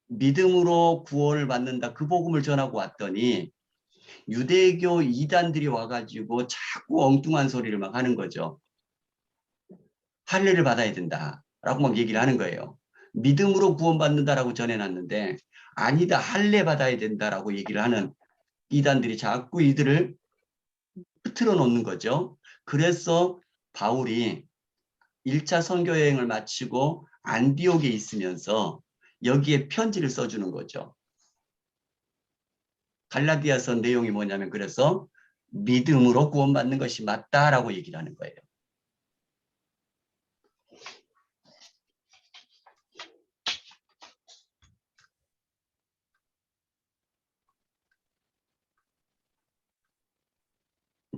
A: 믿음으로 구원을 받는다. 그 복음을 전하고 왔더니 유대교 이단들이 와가지고 자꾸 엉뚱한 소리를 막 하는 거죠. 할례를 받아야 된다라고 막 얘기를 하는 거예요. 믿음으로 구원받는다라고 전해놨는데 아니다, 할례 받아야 된다라고 얘기를 하는 이단들이 자꾸 이들을 흐트러 놓는 거죠. 그래서 바울이 1차 선교 여행을 마치고 안디옥에 있으면서 여기에 편지를 써주는 거죠. 갈라디아서 내용이 뭐냐면 그래서 믿음으로 구원받는 것이 맞다라고 얘기를 하는 거예요.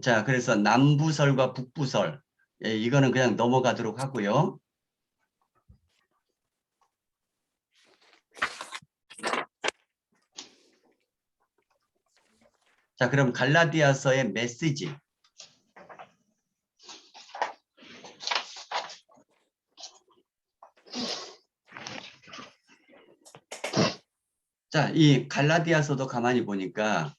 A: 자, 그래서 남부설과 북부설, 예, 이거는 그냥 넘어가도록 하고요. 자, 그럼 갈라디아서의 메시지. 자, 이 갈라디아서도 가만히 보니까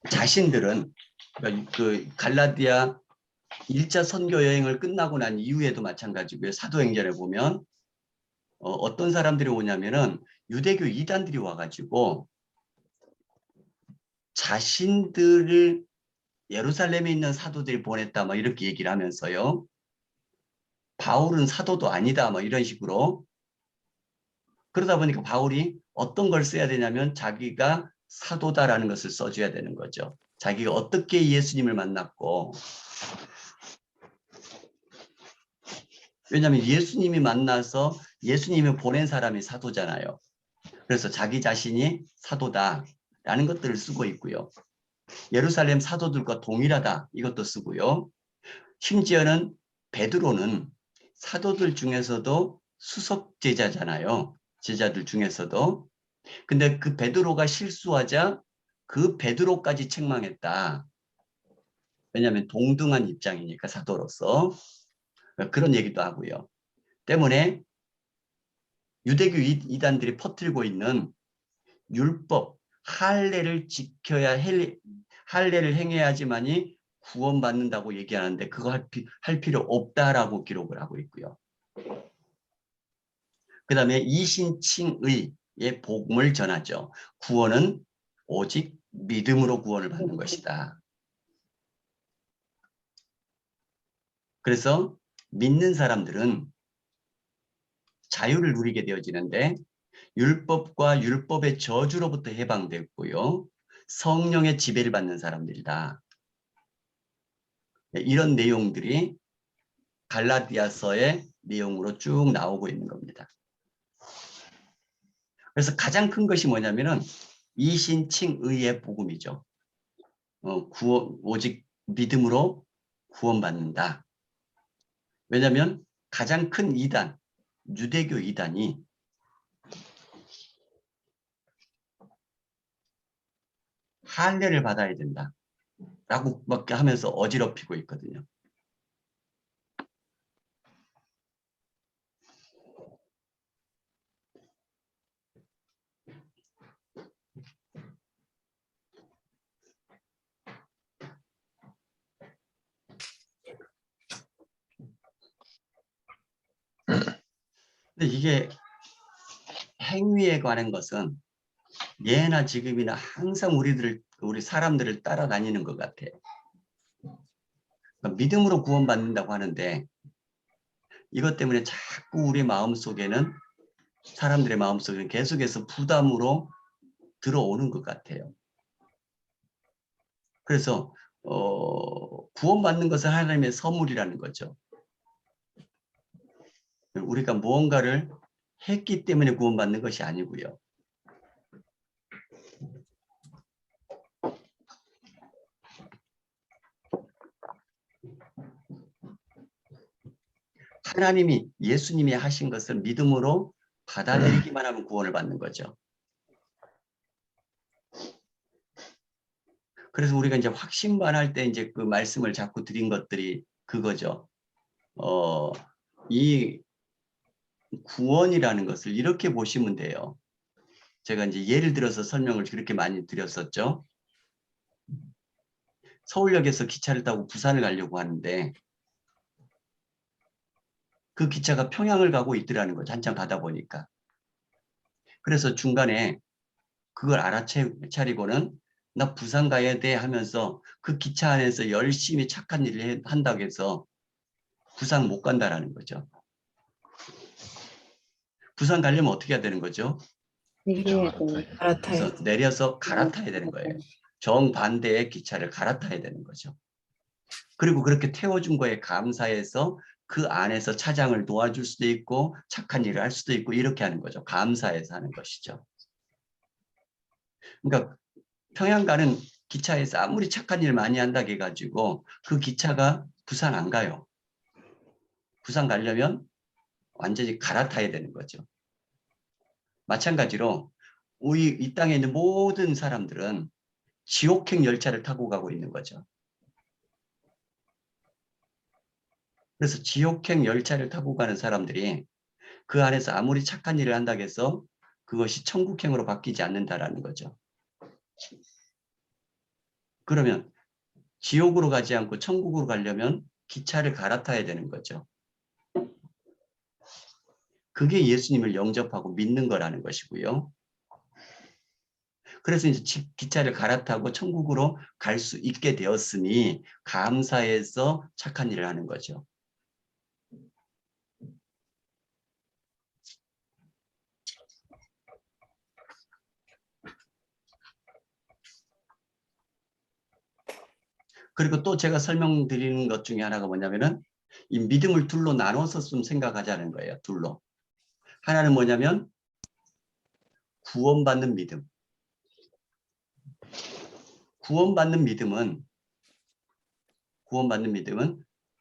A: 자신들은 그 갈라디아 1차 선교 여행을 끝나고 난 이후에도 마찬가지고요. 사도행전에 보면 어떤 사람들이 오냐면은 유대교 이단들이 와가지고 자신들을 예루살렘에 있는 사도들이 보냈다 뭐 이렇게 얘기를 하면서요. 바울은 사도도 아니다 뭐 이런 식으로. 그러다 보니까 바울이 어떤 걸 써야 되냐면 자기가 사도다라는 것을 써줘야 되는 거죠. 자기가 어떻게 예수님을 만났고, 왜냐하면 예수님이 만나서 예수님이 보낸 사람이 사도잖아요. 그래서 자기 자신이 사도다라는 것들을 쓰고 있고요. 예루살렘 사도들과 동일하다 이것도 쓰고요. 심지어는 베드로는 사도들 중에서도 수석 제자잖아요. 제자들 중에서도. 근데 그 베드로가 실수하자 그 베드로까지 책망했다. 왜냐하면 동등한 입장이니까 사도로서. 그런 얘기도 하고요. 때문에 유대교 이단들이 퍼뜨리고 있는 율법, 할례를 지켜야 할례를 행해야지만이 구원받는다고 얘기하는데 그거 할 필요 없다라고 기록을 하고 있고요. 그 다음에 이신칭의의 복음을 전하죠. 구원은 오직 믿음으로 구원을 받는 것이다. 그래서 믿는 사람들은 자유를 누리게 되어지는데 율법과 율법의 저주로부터 해방됐고요. 성령의 지배를 받는 사람들이다. 이런 내용들이 갈라디아서의 내용으로 쭉 나오고 있는 겁니다. 그래서 가장 큰 것이 뭐냐면은 이신칭의의 복음이죠. 오직 믿음으로 구원받는다. 왜냐하면 가장 큰 이단, 유대교 이단이 할례를 받아야 된다. 라고 막 하면서 어지럽히고 있거든요. 근데 이게 행위에 관한 것은 예나 지금이나 항상 우리 사람들을 따라다니는 것 같아요. 그러니까 믿음으로 구원받는다고 하는데 이것 때문에 자꾸 우리 마음속에는 사람들의 마음속에는 계속해서 부담으로 들어오는 것 같아요. 그래서 구원받는 것은 하나님의 선물이라는 거죠. 우리가 무언가를 했기 때문에 구원받는 것이 아니고요. 하나님이 예수님이 하신 것을 믿음으로 받아들이기만 하면 구원을 받는 거죠. 그래서 우리가 이제 확신반할 때 이제 그 말씀을 자꾸 드린 것들이 그거죠. 이 구원이라는 것을 이렇게 보시면 돼요. 제가 이제 예를 들어서 설명을 그렇게 많이 드렸었죠. 서울역에서 기차를 타고 부산을 가려고 하는데 그 기차가 평양을 가고 있더라는 거죠. 한참 가다 보니까. 그래서 중간에 그걸 알아차리고는 나 부산 가야 돼 하면서 그 기차 안에서 열심히 착한 일을 한다고 해서 부산 못 간다라는 거죠. 부산 가려면 어떻게 해야 되는 거죠?
D: 내려야 돼.
F: 갈아타야
A: 그래서 내려서 갈아타야 되는 거예요. 정반대의 기차를 갈아타야 되는 거죠. 그리고 그렇게 태워준 거에 감사해서 그 안에서 차장을 도와줄 수도 있고 착한 일을 할 수도 있고 이렇게 하는 거죠. 감사해서 하는 것이죠. 그러니까 평양 가는 기차에서 아무리 착한 일 많이 한다고 해가지고 그 기차가 부산 안 가요. 부산 가려면 완전히 갈아타야 되는 거죠. 마찬가지로 우리 이 땅에 있는 모든 사람들은 지옥행 열차를 타고 가고 있는 거죠. 그래서 지옥행 열차를 타고 가는 사람들이 그 안에서 아무리 착한 일을 한다고 해서 그것이 천국행으로 바뀌지 않는다라는 거죠. 그러면 지옥으로 가지 않고 천국으로 가려면 기차를 갈아타야 되는 거죠. 그게 예수님을 영접하고 믿는 거라는 것이고요. 그래서 이제 기차를 갈아타고 천국으로 갈 수 있게 되었으니 감사해서 착한 일을 하는 거죠. 그리고 또 제가 설명드리는 것 중에 하나가 뭐냐면은 이 믿음을 둘로 나눠서 좀 생각하자는 거예요. 둘로. 하나는 뭐냐면 구원받는 믿음. 구원받는 믿음은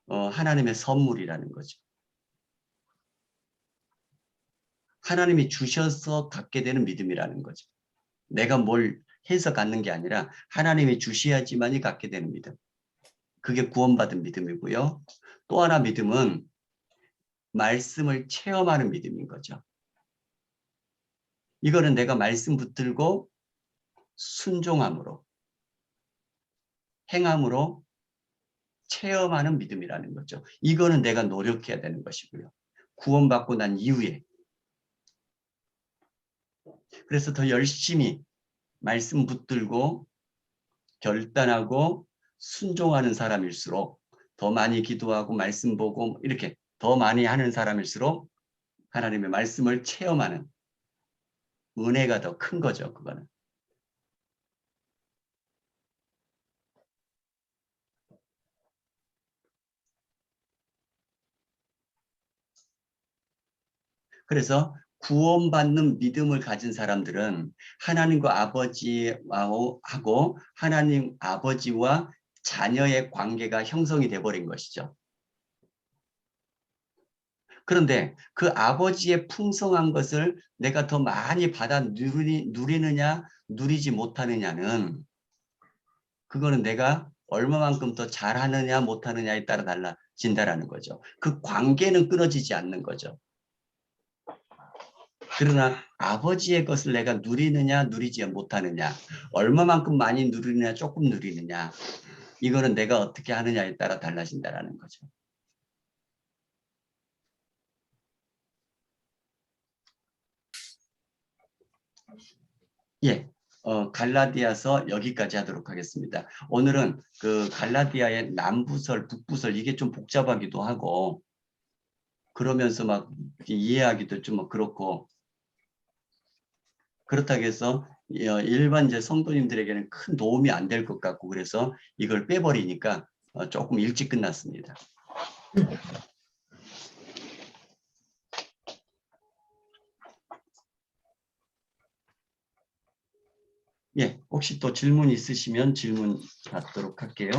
A: 하나님의 선물이라는 거죠. 하나님이 주셔서 갖게 되는 믿음이라는 거죠. 내가 뭘 해서 갖는 게 아니라 하나님이 주셔야지만이 갖게 되는 믿음. 그게 구원받은 믿음이고요. 또 하나 믿음은 말씀을 체험하는 믿음인 거죠. 이거는 내가 말씀 붙들고 순종함으로 행함으로 체험하는 믿음이라는 거죠. 이거는 내가 노력해야 되는 것이고요. 구원받고 난 이후에. 그래서 더 열심히 말씀 붙들고 결단하고 순종하는 사람일수록 더 많이 기도하고 말씀 보고 이렇게 더 많이 하는 사람일수록 하나님의 말씀을 체험하는 은혜가 더 큰 거죠. 그거는. 그래서 구원받는 믿음을 가진 사람들은 하나님과 아버지하고 하나님 아버지와 자녀의 관계가 형성이 돼버린 것이죠. 그런데 그 아버지의 풍성한 것을 내가 더 많이 받아 누리느냐 누리지 못하느냐는 그거는 내가 얼마만큼 더 잘하느냐 못하느냐에 따라 달라진다라는 거죠. 그 관계는 끊어지지 않는 거죠. 그러나 아버지의 것을 내가 누리느냐 누리지 못하느냐 얼마만큼 많이 누리느냐 조금 누리느냐 이거는 내가 어떻게 하느냐에 따라 달라진다라는 거죠. 예, 갈라디아서 여기까지 하도록 하겠습니다. 오늘은 그 갈라디아의 남부설, 북부설 이게 좀 복잡하기도 하고 그러면서 막 이해하기도 좀 그렇고 그렇다고 해서 일반 이제 성도님들에게는 큰 도움이 안 될 것 같고 그래서 이걸 빼버리니까 조금 일찍 끝났습니다. 예, 혹시 또 질문 있으시면 질문 받도록 할게요.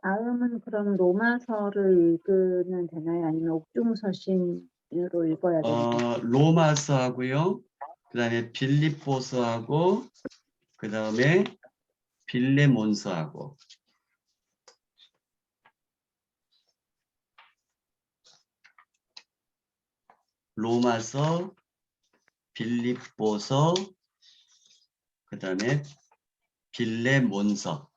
E: 다음은 그럼 로마서를 읽으면 되나요? 아니면 옥중서신으로 읽어야 되나요?
A: 로마서하고요. 그다음에 빌립보서하고 그다음에 빌레몬서하고 로마서, 빌립보서, 그다음에 빌레몬서.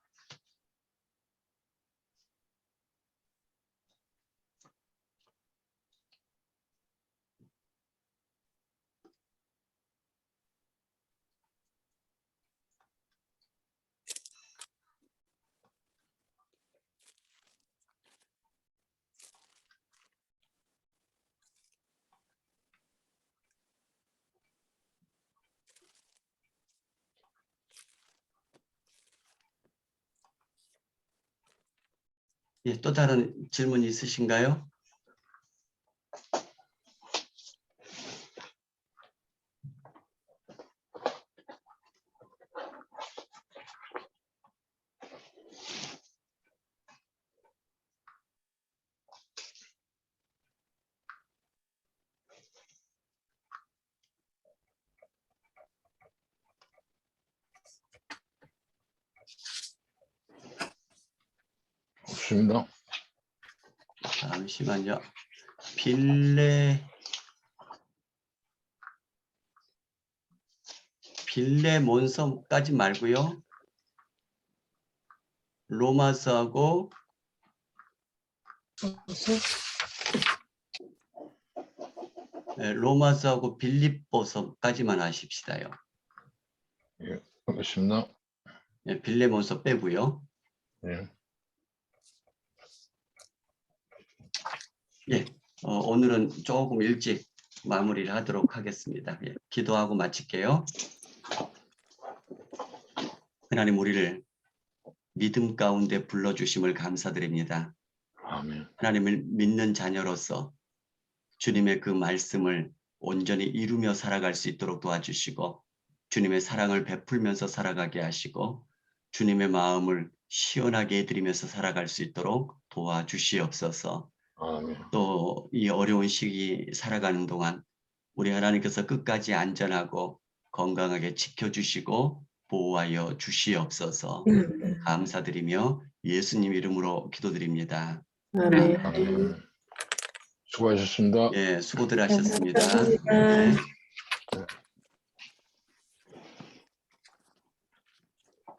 A: 예, 또 다른 질문 있으신가요?
B: 없습니다.
A: 잠시만요. 빌레몬서까지 말고요. 로마서하고 로마서하고 빌립보서까지만 하십시다요.
B: 예, 알겠습니다.
A: 예, 빌레몬서 빼고요.
B: 예.
A: 예, 오늘은 조금 일찍 마무리를 하도록 하겠습니다. 예, 기도하고 마칠게요. 하나님, 우리를 믿음 가운데 불러주심을 감사드립니다.
B: 아멘.
A: 하나님을 믿는 자녀로서 주님의 그 말씀을 온전히 이루며 살아갈 수 있도록 도와주시고, 주님의 사랑을 베풀면서 살아가게 하시고, 주님의 마음을 시원하게 해드리면서 살아갈 수 있도록 도와주시옵소서.
B: 아멘.
A: 또 이 어려운 시기 살아가는 동안 우리 하나님께서 끝까지 안전하고 건강하게 지켜주시고 보호하여 주시옵소서. 감사드리며 예수님 이름으로 기도드립니다.
F: 아멘.
B: 아멘. 수고하셨습니다.
A: 예, 수고들 하셨습니다.
F: 감사합니다.
A: 네.